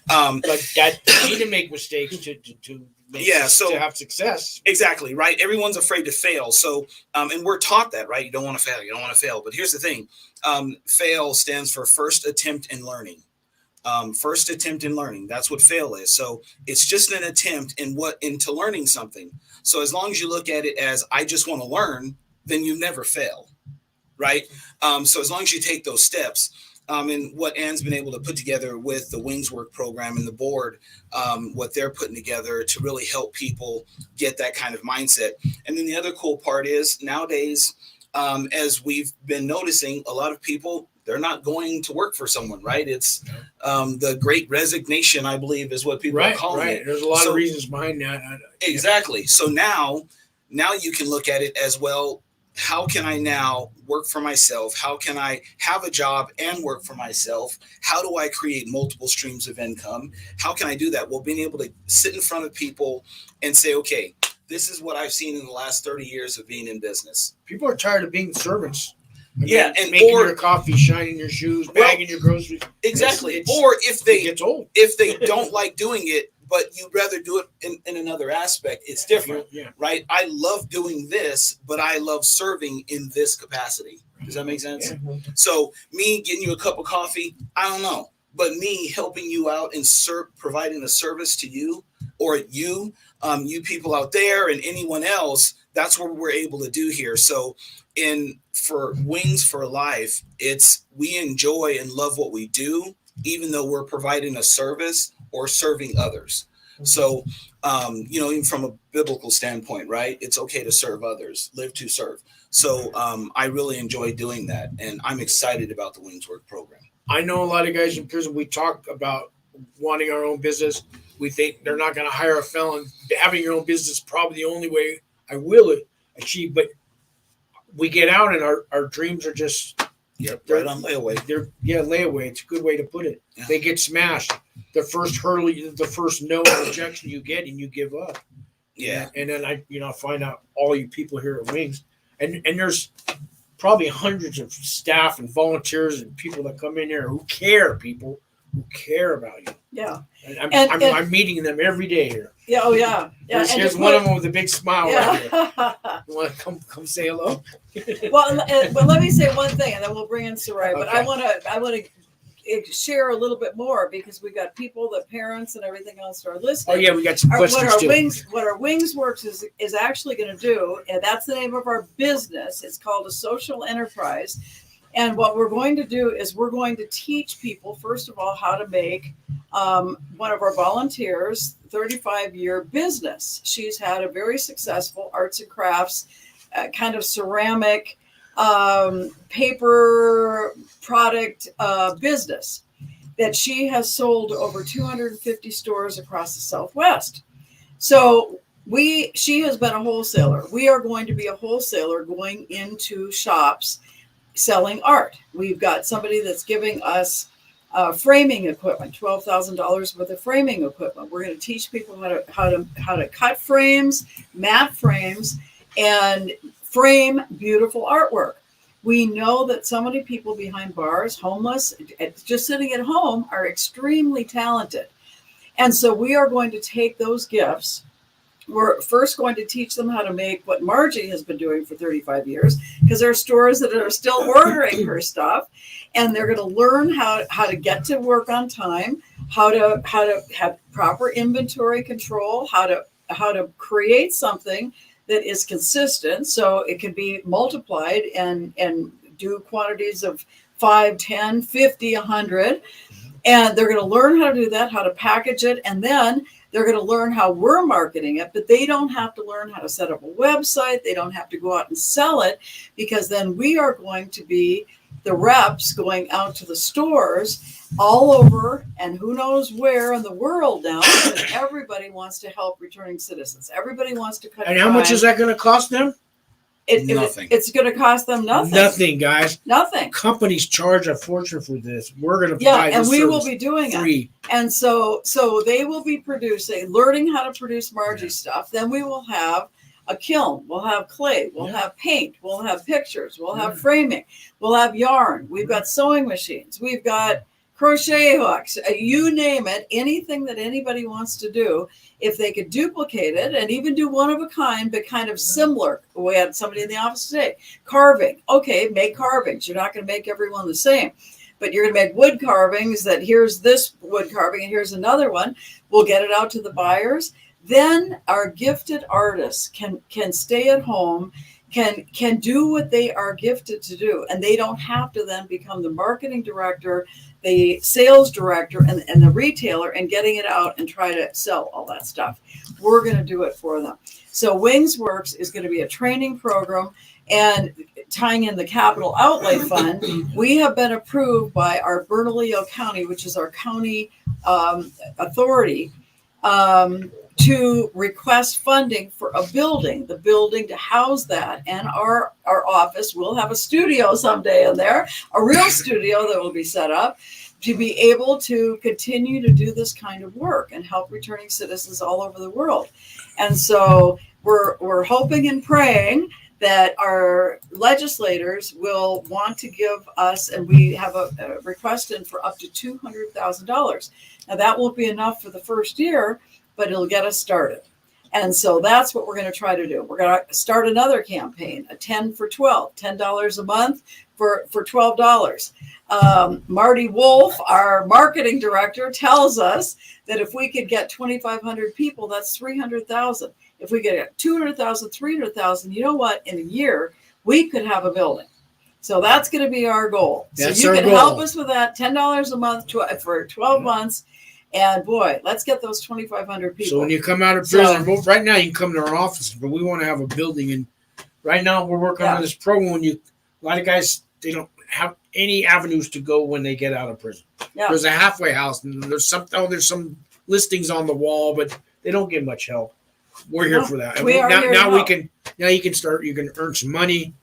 But that you need to make mistakes to have success. Exactly, right? Everyone's afraid to fail. So, and we're taught that, right? You don't want to fail. You don't want to fail. But here's the thing. FAIL stands for first attempt in learning. First attempt in learning. That's what FAIL is. So it's just an attempt into learning something. So as long as you look at it as I just want to learn, then you never fail, right? So as long as you take those steps, and what Ann's been able to put together with the Wings Work program and the board, what they're putting together to really help people get that kind of mindset. And then the other cool part is nowadays, as we've been noticing, a lot of people, they're not going to work for someone, right? It's the great resignation, I believe, is what people are calling it. There's a lot of reasons behind that. Exactly. So now you can look at it as, well, how can I now work for myself? How can I have a job and work for myself? How do I create multiple streams of income? How can I do that? Well, being able to sit in front of people and say, okay, this is what I've seen in the last 30 years of being in business. People are tired of being servants. Yeah, and making your coffee, shining your shoes, bagging your groceries. Exactly. Or if they don't like doing it, but you'd rather do it in another aspect, it's different, right? I love doing this, but I love serving in this capacity. Does that make sense? Yeah. So me getting you a cup of coffee, I don't know. but me helping you out and providing a service to you, or you people out there and anyone else. That's what we're able to do here. So for Wings for Life, we enjoy and love what we do, even though we're providing a service or serving others. So, even from a biblical standpoint, right? It's okay to serve others, live to serve. So I really enjoy doing that, and I'm excited about the Wings Work program. I know a lot of guys in prison, we talk about wanting our own business. We think they're not going to hire a felon. Having your own business is probably the only way I will achieve. But we get out and our dreams are just right on layaway. Layaway. It's a good way to put it. Yeah. They get smashed. The first hurdle, the first no rejection you get, and you give up. Yeah. And then I find out all you people here at Wings, and there's probably hundreds of staff and volunteers and people that come in here who care about you. Yeah. And I'm meeting them every day here. Yeah. Oh, yeah. Yeah. Here's one of them with a big smile right here. You want to come say hello? Well, but let me say one thing, and then we'll bring in Sarai. But Okay. I want to share a little bit more, because we got people, the parents and everything else are listening. Oh yeah, we got some questions too. What our Wings Works is actually going to do, and that's the name of our business. It's called a social enterprise. And what we're going to do is we're going to teach people, first of all, how to make one of our volunteers 35-year business. She's had a very successful arts and crafts, kind of ceramic, paper product business that she has sold to over 250 stores across the Southwest. So she has been a wholesaler. We are going to be a wholesaler going into shops selling art. We've got somebody that's giving us framing equipment, $12,000 worth of framing equipment. We're going to teach people how to cut frames, matte frames, and frame beautiful artwork. We know that so many people behind bars, homeless, just sitting at home, are extremely talented. And so we are going to take those gifts. We're first going to teach them how to make what Margie has been doing for 35 years, because there are stores that are still ordering her stuff, and they're going to learn how to get to work on time, how to have proper inventory control, how to create something that is consistent, so it can be multiplied and do quantities of 5, 10, 50, 100. And they're going to learn how to do that, how to package it, and then they're going to learn how we're marketing it, but they don't have to learn how to set up a website. They don't have to go out and sell it, because then we are going to be the reps going out to the stores all over and who knows where in the world now, because everybody wants to help returning citizens. Everybody wants to cut. And how much is that going to cost them? Nothing. It's going to cost them nothing. Nothing, guys. Nothing. Companies charge a fortune for this. We're going to provide and this we will service be doing free. it. And so they will be learning how to produce Margie stuff. Then we will have a kiln. We'll have clay. We'll have paint. We'll have pictures. We'll have framing. We'll have yarn. We've got sewing machines. We've got crochet hooks, you name it, anything that anybody wants to do. If they could duplicate it and even do one of a kind, but kind of similar. We had somebody in the office today, carving. Okay, make carvings. You're not going to make everyone the same, but you're going to make wood carvings that here's this wood carving and here's another one. We'll get it out to the buyers. Then our gifted artists can stay at home, can do what they are gifted to do. And they don't have to then become the marketing director, the sales director, and the retailer, and getting it out and try to sell all that stuff. We're going to do it for them. So Wings Works is going to be a training program, and tying in the capital outlay fund, we have been approved by our Bernalillo County, which is our county authority, to request funding for a building, the building to house that. And our office will have a studio someday in there, a real studio that will be set up to be able to continue to do this kind of work and help returning citizens all over the world. And so we're hoping and praying that our legislators will want to give us, and we have a request in for up to $200,000. Now that won't be enough for the first year, but it'll get us started. And so that's what we're going to try to do. We're going to start another campaign, a 10 for 12, $10 a month for $12. Marty Wolf, our marketing director, tells us that if we could get 2,500 people, that's 300,000. If we get 200,000, 300,000, you know what? In a year, we could have a building. So that's going to be our goal. That's so you our can goal. help us with that, $10 a month for 12 months. And boy, let's get those 2,500 people. So when you come out of prison, well, right now you can come to our office, but we want to have a building. And right now we're working on this program. When a lot of guys, they don't have any avenues to go when they get out of prison. Yeah. There's a halfway house, and there's some listings on the wall, but they don't get much help. We're here for that. And we are here now to we can. Now you can start. You can earn some money,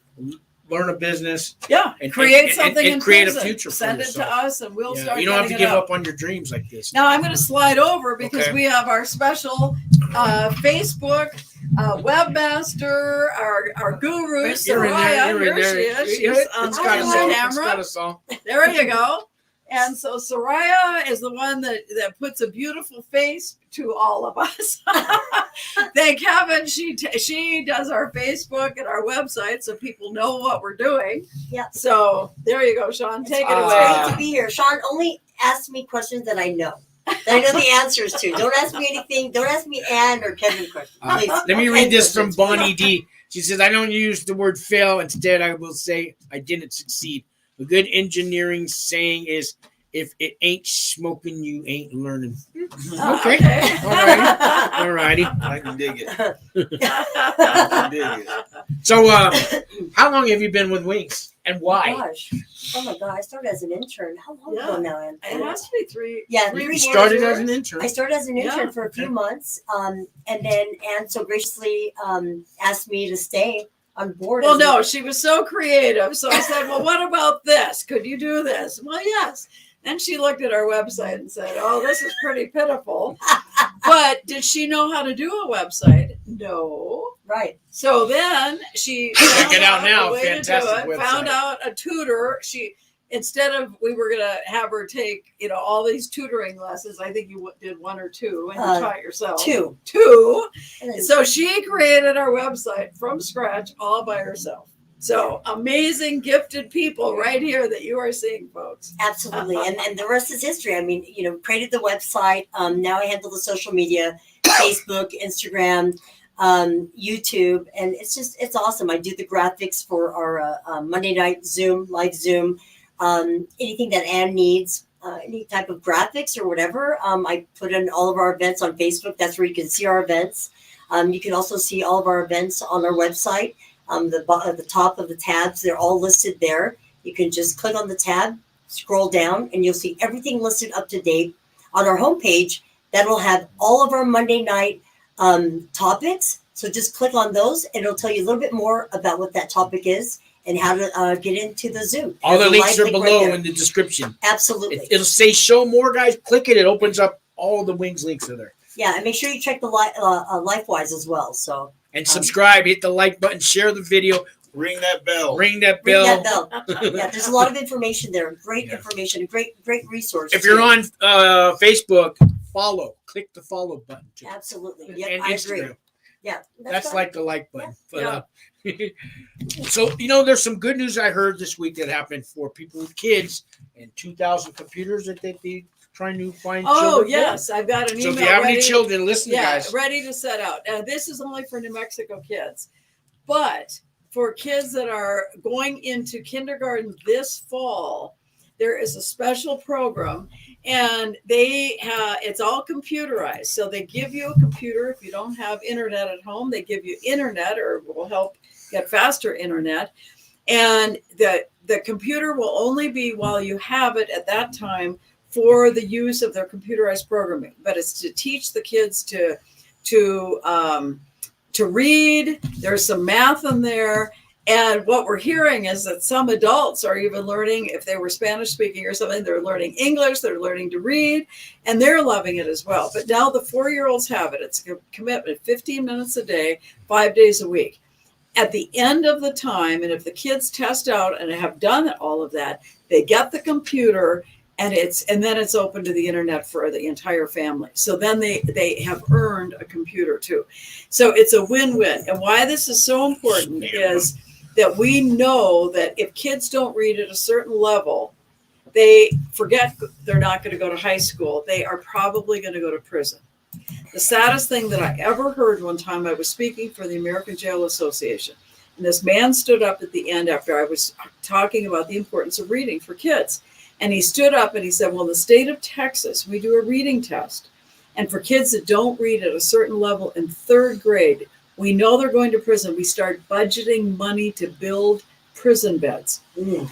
learn a business. Yeah, and create something and in create prison. a future. Send for it to yourself. us, and we'll start. You don't have to getting give it up on your dreams like this. Now I'm going to slide over because Okay. we have our special Facebook webmaster, our guru, You're in there. Soraya. You're in Here there. she is. She's on It's got us all. the It's got camera. us all. There you go. And so Soraya is the one that puts a beautiful face to all of us. Thank heaven she does our Facebook and our website so people know what we're doing. Yeah. So there you go, Sean. Take it It's away. great to be here. Sean, only ask me questions that I know. That I know the answers to. Don't ask me anything. Don't ask me Ann or Kevin questions. Please. Let me Okay, read this from questions. Bonnie D. She says, I don't use the word fail. Instead, I will say I didn't succeed. A good engineering saying is, if it ain't smoking, you ain't learning. Okay. All righty. I can dig it. I can dig it. So, how long have you been with Wings and why? Gosh. Oh my God. I started as an intern. How long Yeah. ago now, Ann? It has to be three. Yeah, three You years. started as an intern. I started as an intern Yeah. for a few months. And then Ann so graciously asked me to stay on board. Well, as a- no, she was so creative. So I said, well, what about this? Could you do this? Well, yes. Then she looked at our website and said, oh, this is pretty pitiful. But did she know how to do a website? No. Right. So then she Check it out now. a way to do Fantastic it, website. found out a tutor. Instead of we were gonna have her take, all these tutoring lessons. I think you did one or two, and you taught yourself. Two. And then- So she created our website from scratch all by herself. So amazing, gifted people right here that you are seeing, folks. Absolutely. And the rest is history. I mean, created the website. Now I handle the social media, Facebook, Instagram, YouTube. And it's awesome. I do the graphics for our Monday night Zoom, live Zoom, anything that Ann needs, any type of graphics or whatever. I put in all of our events on Facebook. That's where you can see our events. You can also see all of our events on our website. The top of the tabs, they're all listed there. You can just click on the tab, scroll down, and you'll see everything listed up to date. On our homepage, that'll have all of our Monday night topics. So just click on those, and it'll tell you a little bit more about what that topic is and how to get into the Zoom. All the There's a links live are link right below there. in the description. Absolutely. It'll say show more, guys. Click it. It opens up all the Wings links are there. Yeah, and make sure you check the LifeWise as well. So And subscribe, hit the like button, share the video, Ring that bell. ring that ring bell. that bell. Yeah, there's a lot of information there. Great information, great resource. If you're on Facebook, follow. Click the follow button. too. Absolutely. Yep, And I Instagram. agree. Yeah, That's right. like the like button. But so there's some good news I heard this week that happened for people with kids and 2,000 computers that they'd be trying to find. Oh, children for. yes. I've got an So email if you have ready. any children, listen, guys. Ready to set out. This is only for New Mexico kids. But for kids that are going into kindergarten this fall, there is a special program, and it's all computerized. So they give you a computer. If you don't have internet at home, they give you internet, or will help get faster internet. And the computer will only be while you have it at that time for the use of their computerized programming. But it's to teach the kids to read. There's some math in there. And what we're hearing is that some adults are even learning, if they were Spanish speaking or something, they're learning English, they're learning to read, and they're loving it as well. But now the 4-year-olds have it. It's a commitment, 15 minutes a day, 5 days a week. At the end of the time, and if the kids test out and have done all of that, they get the computer and then it's open to the internet for the entire family. So then they have earned a computer too. So it's a win-win. And why this is so important is that we know that if kids don't read at a certain level, they forget they're not going to go to high school. They are probably going to go to prison. The saddest thing that I ever heard one time, I was speaking for the American Jail Association. And this man stood up at the end after I was talking about the importance of reading for kids. And he stood up and he said, well, in the state of Texas, we do a reading test. And for kids that don't read at a certain level in 3rd grade, we know they're going to prison. We start budgeting money to build prison beds.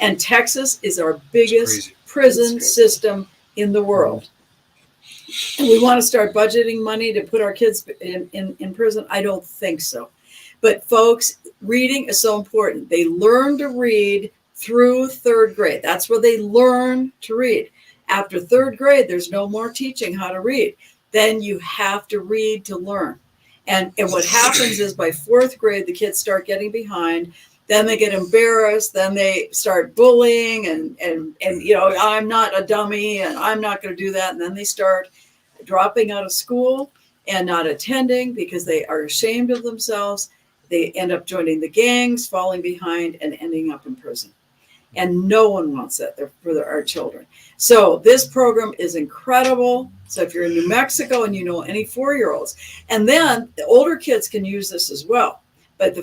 And Texas is our biggest prison system in the world. And we want to start budgeting money to put our kids in prison? I don't think so. But folks, reading is so important. They learn to read through 3rd grade. That's where they learn to read. After 3rd grade, there's no more teaching how to read. Then you have to read to learn. And what happens is by 4th grade, the kids start getting behind. Then they get embarrassed. Then they start bullying and I'm not a dummy and I'm not going to do that. And then they start dropping out of school and not attending because they are ashamed of themselves. They end up joining the gangs, falling behind, and ending up in prison. And no one wants that for our children. So this program is incredible. So if you're in New Mexico and you know any 4-year-olds, and then the older kids can use this as well. But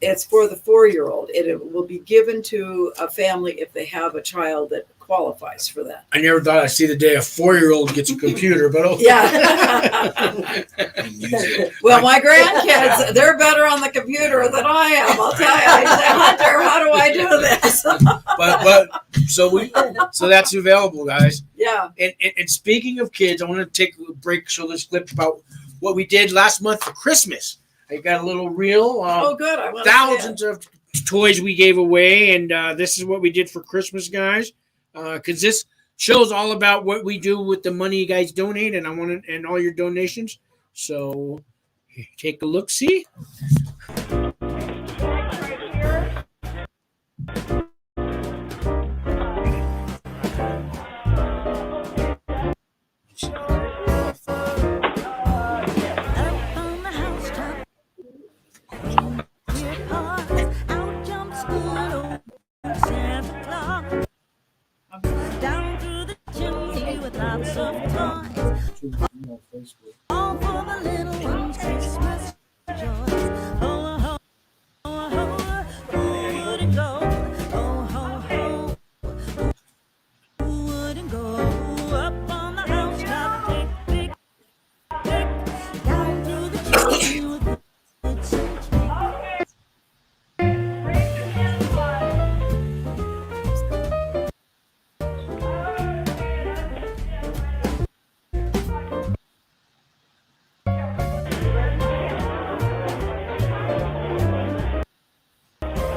it's for the 4-year-old. It will be given to a family if they have a child that qualifies for that. I never thought I'd see the day a 4-year-old gets a computer, but okay. Yeah. Well, my grandkids, they're better on the computer than I am. I'll tell you. I say, Hunter, how do I do this? So that's available, guys. Yeah. And speaking of kids, I want to take a break, show this clip about what we did last month for Christmas. I got a little reel. Oh, good. I want thousands of toys we gave away, and this is what we did for Christmas, guys. Because this shows all about what we do with the money you guys donate, and and all your donations. So take a look. See. Down through the chimney with lots of toys. All for the little ones' Christmas joys. Ho, ho, ho, ho, who wouldn't go? Ho, ho, ho, who wouldn't go? Up on the housetop, tick, tick, tick. Down through the chimney with the good Saint Nick.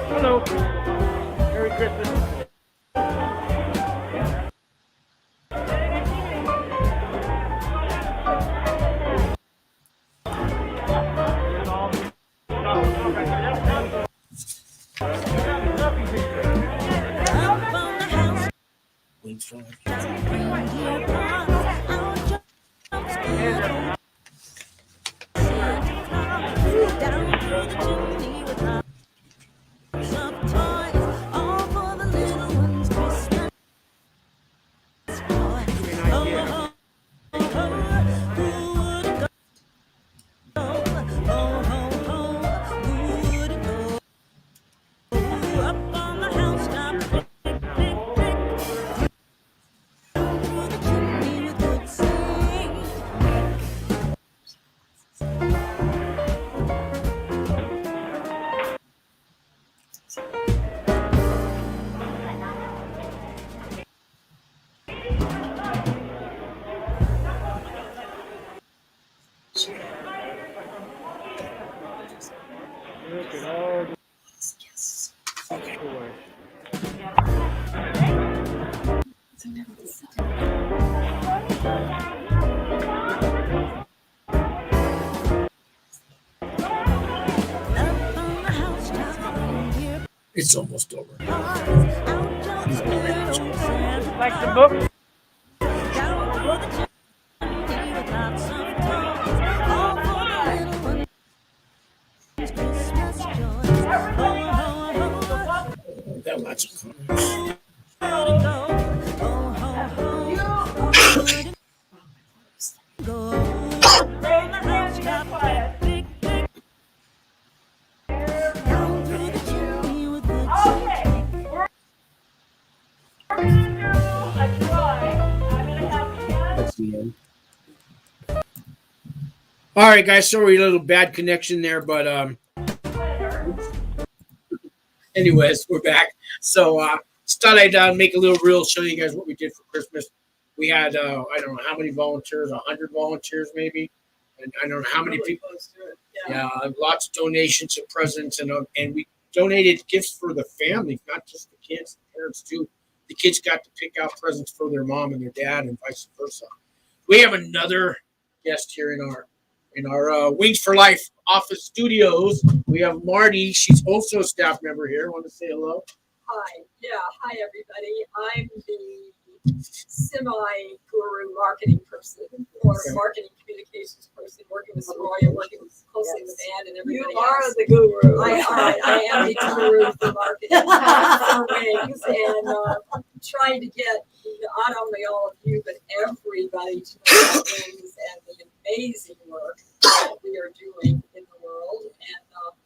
Hello. Merry Christmas. Up on the house. Reindeer bronze, our job's good. Santa Claus, down through the chimney with lots of toys, all for the little ones' Christmas toys. Oh, ho, ho, ho, who wouldn't go? Oh, ho, ho, who wouldn't go? Up on the housetop, tick, tick, tick. Down through the chimney with good Saint Nick. Look at all the toys. Up on the housetop, reindeer It's almost over. bronze, our job's good. Old Santa Like the book? For the chimney with lots of toys. All for the little ones' Christmas joys. Ho, ho, ho, Got lots of comments. where'd it go? Ho, ho, ho, where'd it go? On the housetop, big, big, down through the chimney with the chimney. That's the end. All right, guys. Sorry, a little bad connection there, but anyways, we're back. So just thought I'd make a little reel, show you guys what we did for Christmas. We had I don't know how many volunteers, 100 volunteers maybe, and I don't know how many people. Yeah, lots of donations of presents, and we donated gifts for the family, not just the kids, the parents too. The kids got to pick out presents for their mom and their dad, and vice versa. We have another guest here in our Wings for Life office studios. We have Marty. She's also a staff member here. Want to say hello? Hi. Yeah. Hi, everybody. I'm the semi-guru marketing person or marketing communications person, working with Soraya, working closely with Ann and everybody You are else. the guru. I am the guru for marketing for Wings and trying to get not only all of you, but everybody to know about Wings and the amazing work that we are doing in the world. And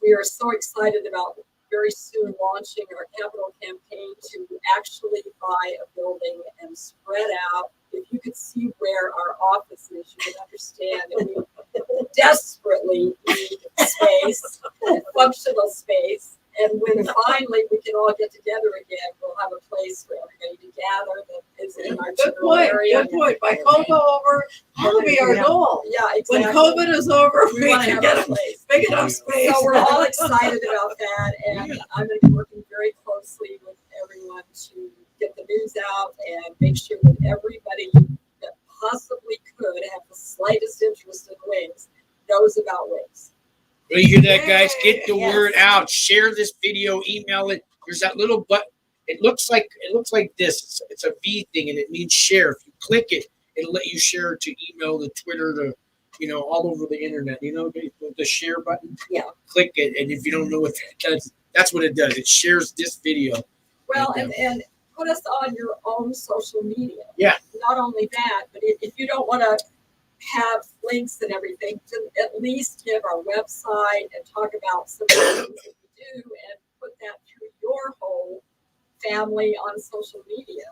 we are so excited about very soon launching our capital campaign to actually buy a building and spread out. If you could see where our office is, you would understand that we desperately need space, functional space. And when finally we can all get together again, we'll have a place for everybody to gather that is in our Good general point. area. Good point. By COVID over, that'll be our goal. Yeah, When exactly. COVID is over, we we want to can have get a a place. big enough space. So we're all excited about that, and I'm going to be working very closely with everyone to get the news out and make sure that everybody that possibly could have the slightest interest in Wings knows about Wings. Well, you hear that, guys? Get the Yes. word out. Share this video. Email it. There's that little button. It looks like this. It's a V thing, and it means share. If you click it, it'll let you share to email, to Twitter, to all over the internet. You know the share button. Yeah. Click it, and if you don't know what that does, that's what it does. It shares this video. Well, and put us on your own social media. Yeah. Not only that, but if you don't want to have links and everything, to at least give our website and talk about some of the things that we do and put that through your whole family on social media.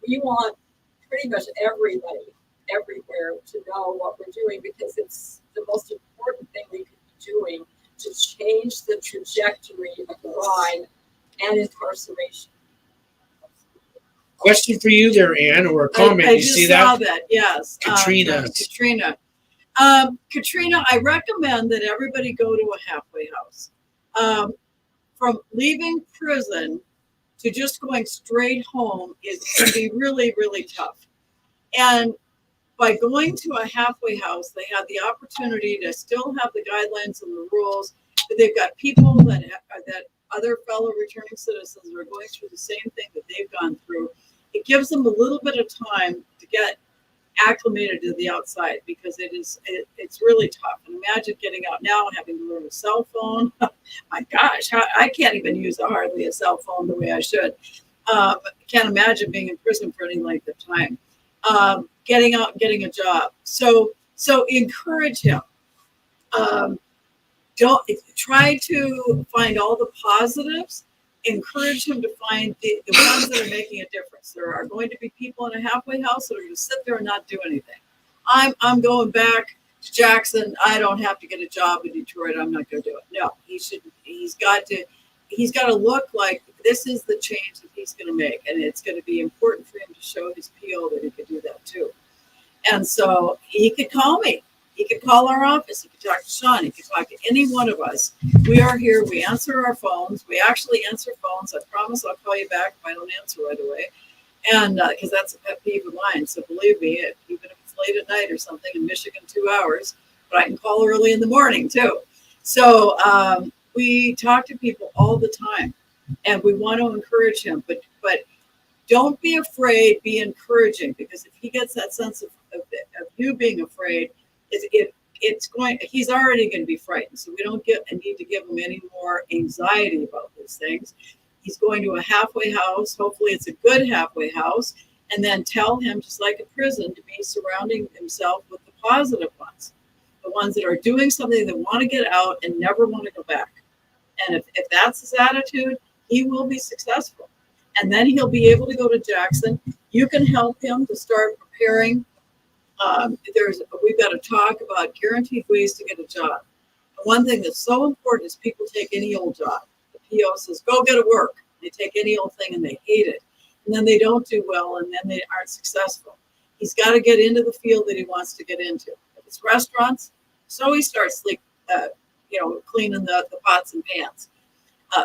We want pretty much everybody everywhere to know what we're doing because it's the most important thing we could be doing to change the trajectory of crime and incarceration. Question for you there, Ann, or a comment. I You just see saw that? that. Yes. Katrina. Katrina, I recommend that everybody go to a halfway house. From leaving prison to just going straight home, it can be really, really tough. And by going to a halfway house, they have the opportunity to still have the guidelines and the rules, but they've got people that other fellow returning citizens are going through the same thing that they've gone through. It gives them a little bit of time to get acclimated to the outside because it's really tough. And imagine getting out now and having to learn a cell phone. My gosh, I can't even use hardly a cell phone the way I should. Can't imagine being in prison for any length of time. Getting out and getting a job. So encourage him. Don't try to find all the positives. Encourage him to find the ones that are making a difference. There are going to be people in a halfway house that are going to sit there and not do anything. I'm going back to Jackson. I don't have to get a job in Detroit. I'm not going to do it. No, he's got to look like this is the change that he's going to make, and it's going to be important for him to show his PO that he could do that too. And so he could call me. He could call our office. He could talk to Sean. He could talk to any one of us. We are here. We answer our phones. We actually answer phones. I promise I'll call you back if I don't answer right away. And because that's a pet peeve of mine. So believe me, even if it's late at night or something in Michigan, 2 hours, but I can call early in the morning too. So we talk to people all the time, and we want to encourage him. But don't be afraid, be encouraging, because if he gets that sense of you being afraid, he's already going to be frightened. So we don't need to give him any more anxiety about these things. He's going to a halfway house. Hopefully it's a good halfway house. And then tell him, just like a prison, to be surrounding himself with the positive ones, the ones that are doing something, that want to get out and never want to go back. And if that's his attitude, he will be successful. And then he'll be able to go to Jackson. You can help him to start preparing. We've got to talk about guaranteed ways to get a job. And one thing that's so important is people take any old job. The PO says, go get a work. They take any old thing and they hate it. And then they don't do well, and then they aren't successful. He's got to get into the field that he wants to get into. If it's restaurants, so he starts cleaning the pots and pans.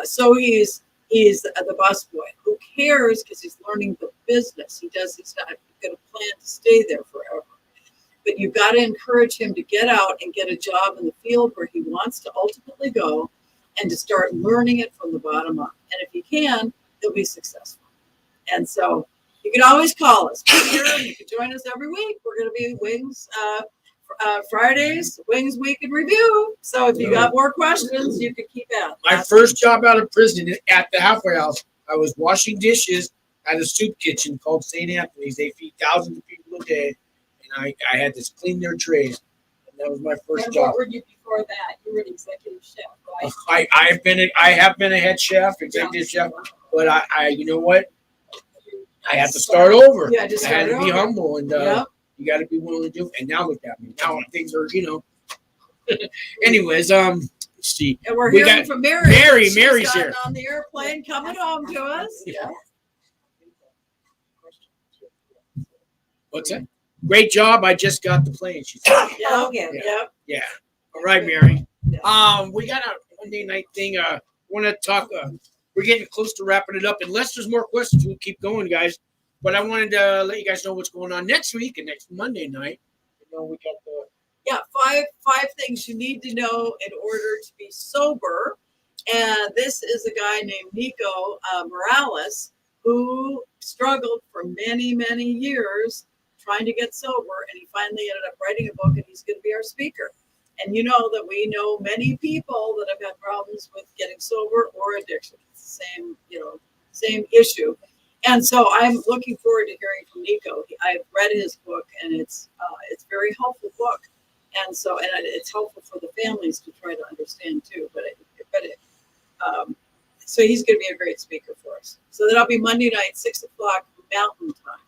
So he's the busboy. Who cares? Because he's learning the business. He's not going to plan to stay there forever. But you've got to encourage him to get out and get a job in the field where he wants to ultimately go, and to start learning it from the bottom up. And if he can, he'll be successful. And so you can always call us. We're here, and you can join us every week. We're going to be Wings Fridays, Wings Week in Review. So if you got more questions, you can keep at. My first job out of prison at the halfway house, I was washing dishes at a soup kitchen called St. Anthony's. They feed thousands of people a day, and I had to clean their trays. And that was my first And job. what were you before that? You were an executive chef, right? I have been a head chef, executive chef, but I you know what? I had to start over. Yeah, I had to be humble, and Yep. you got to be willing to do it. And now look at me. Now things are, Anyways, let's see. And we're We hearing got from Mary. Mary's She's here. on the airplane coming home to us. Yeah. What's that? Great job. I just got the plane. She said. Yeah. Okay. Yep. Yeah. All right, Mary. Yeah. We got a Monday night thing. Want to talk? We're getting close to wrapping it up. Unless there's more questions, we'll keep going, guys. But I wanted to let you guys know what's going on next week and next Monday night. We got the. Yeah, five things you need to know in order to be sober. And this is a guy named Nico Morales, who struggled for many, many years trying to get sober. And he finally ended up writing a book, and he's going to be our speaker. And you know that we know many people that have had problems with getting sober or addiction. It's the same issue. And so I'm looking forward to hearing from Nico. I've read his book, and it's a very helpful book. And so, it's helpful for the families to try to understand too. So he's going to be a great speaker for us. So that'll be Monday night, 6:00 Mountain Time.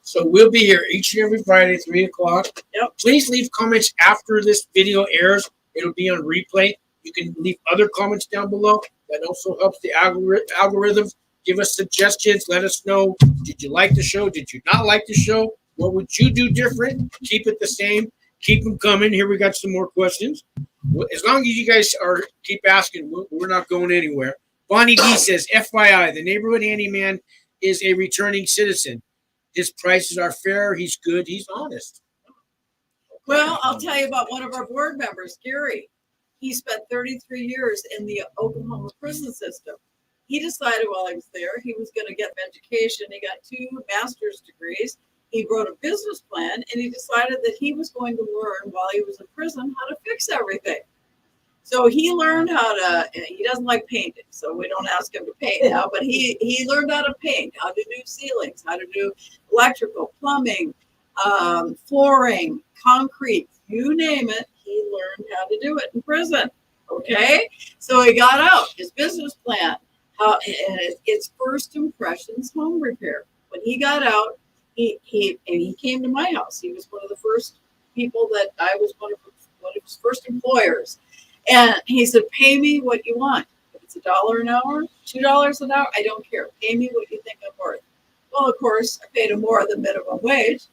So we'll be here each and every Friday, 3:00. Yep. Please leave comments after this video airs. It'll be on replay. You can leave other comments down below. That also helps the algorithms. Give us suggestions. Let us know. Did you like the show? Did you not like the show? What would you do different? Keep it the same. Keep them coming. Here we got some more questions. As long as you guys keep asking, we're not going anywhere. Bonnie D says, FYI, the neighborhood handyman is a returning citizen. His prices are fair. He's good. He's honest. Well, I'll tell you about one of our board members, Gary. He spent 33 years in the Oklahoma prison system. He decided while he was there, he was going to get education. He got 2 master's degrees. He wrote a business plan, and he decided that he was going to learn while he was in prison how to fix everything. So he learned how to, he doesn't like painting, so we don't ask him to paint now, but he learned how to paint, how to do ceilings, how to do electrical, plumbing, flooring, concrete, you name it. He learned how to do it in prison. Okay. So he got out his business plan, and it's first impressions home repair. When he got out, he came to my house. He was one of the first people that I was one of his first employers. And he said, pay me what you want. If it's $1 an hour, $2 an hour, I don't care. Pay me what you think I'm worth. Well, of course, I paid him more than minimum wage.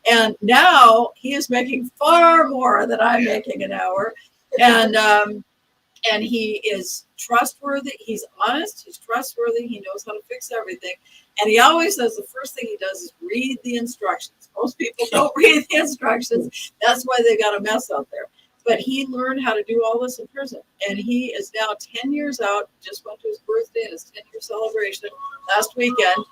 And now he is making far more than I'm making an hour. And he is trustworthy. He's honest. He's trustworthy. He knows how to fix everything. And he always says the first thing he does is read the instructions. Most people don't read the instructions. That's why they got a mess out there. but he learned how to do all this in prison. And he is now 10 years out, just went to his birthday and his 10-year celebration last weekend.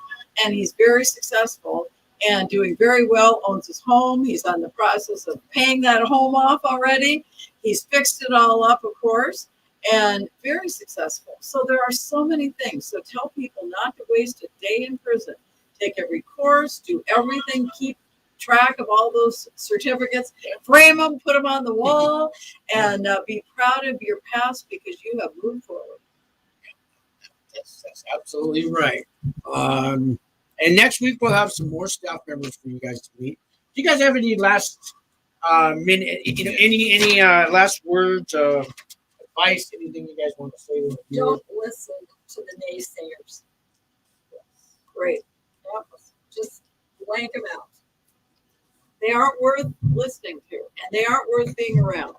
And he's very successful and doing very well, owns his home. He's on the process of paying that home off already. He's fixed it all up, of course, and very successful. So there are so many things. So tell people not to waste a day in prison. Take every course, do everything, keep track of all those certificates, frame them, put them on the wall, and be proud of your past because you have moved forward. That's absolutely right. And next week we'll have some more staff members for you guys to meet. Do you guys have any last minute, any last words, advice, anything you guys want to say? Don't listen to the naysayers. Great. Yep. Just blank them out. They aren't worth listening to, and they aren't worth being around.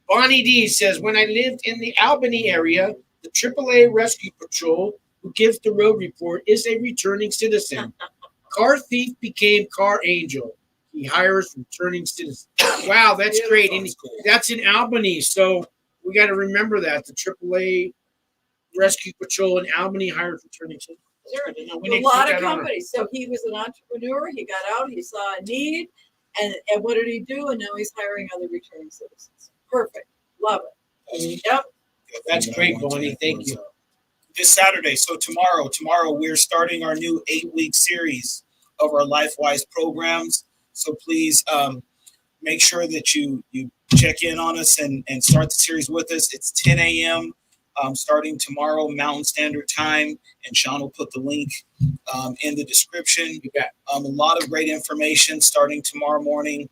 Bonnie D says, when I lived in the Albany area, the AAA Rescue Patrol who gives the road report is a returning citizen. Car thief became car angel. He hires returning citizens. Wow, that's great. And that's in Albany. So we got to remember that. The AAA Rescue Patrol in Albany hires returning citizens. A lot of companies. So he was an entrepreneur. He got out. He saw a need. And what did he do? And now he's hiring other returning citizens. Perfect. Love it. Yep. That's great, Bonnie. Thank you. This Saturday, so tomorrow we're starting our new 8-week series of our LifeWise programs. So please make sure that you check in on us and start the series with us. It's 10 a.m. Starting tomorrow, Mountain Standard Time, and Sean will put the link in the description. You got a lot of great information starting tomorrow morning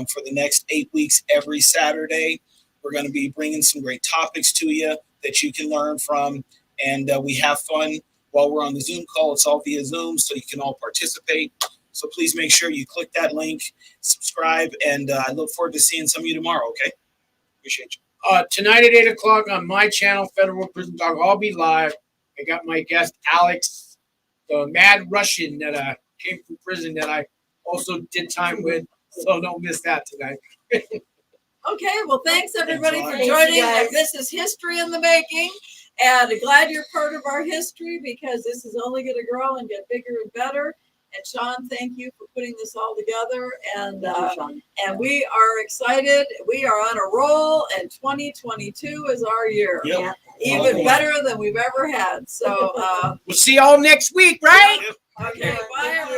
for the next 8 weeks every Saturday. We're going to be bringing some great topics to you that you can learn from. And we have fun while we're on the Zoom call. It's all via Zoom, so you can all participate. So please make sure you click that link, subscribe, and I look forward to seeing some of you tomorrow, okay? Appreciate you. Tonight at 8 o'clock on my channel, Federal Prison Talk, I'll be live. I got my guest, Alex, the mad Russian that came from prison that I also did time with. So don't miss that tonight. Okay. Well, thanks everybody for Thanks, joining. you guys. And this is history in the making. And glad you're part of our history because this is only going to grow and get bigger and better. And Sean, thank you for putting this all together. And and we are excited. We are on a roll, and 2022 is our year. Yep. Even better than we've ever had. So We'll see y'all next week, right? okay, bye everybody.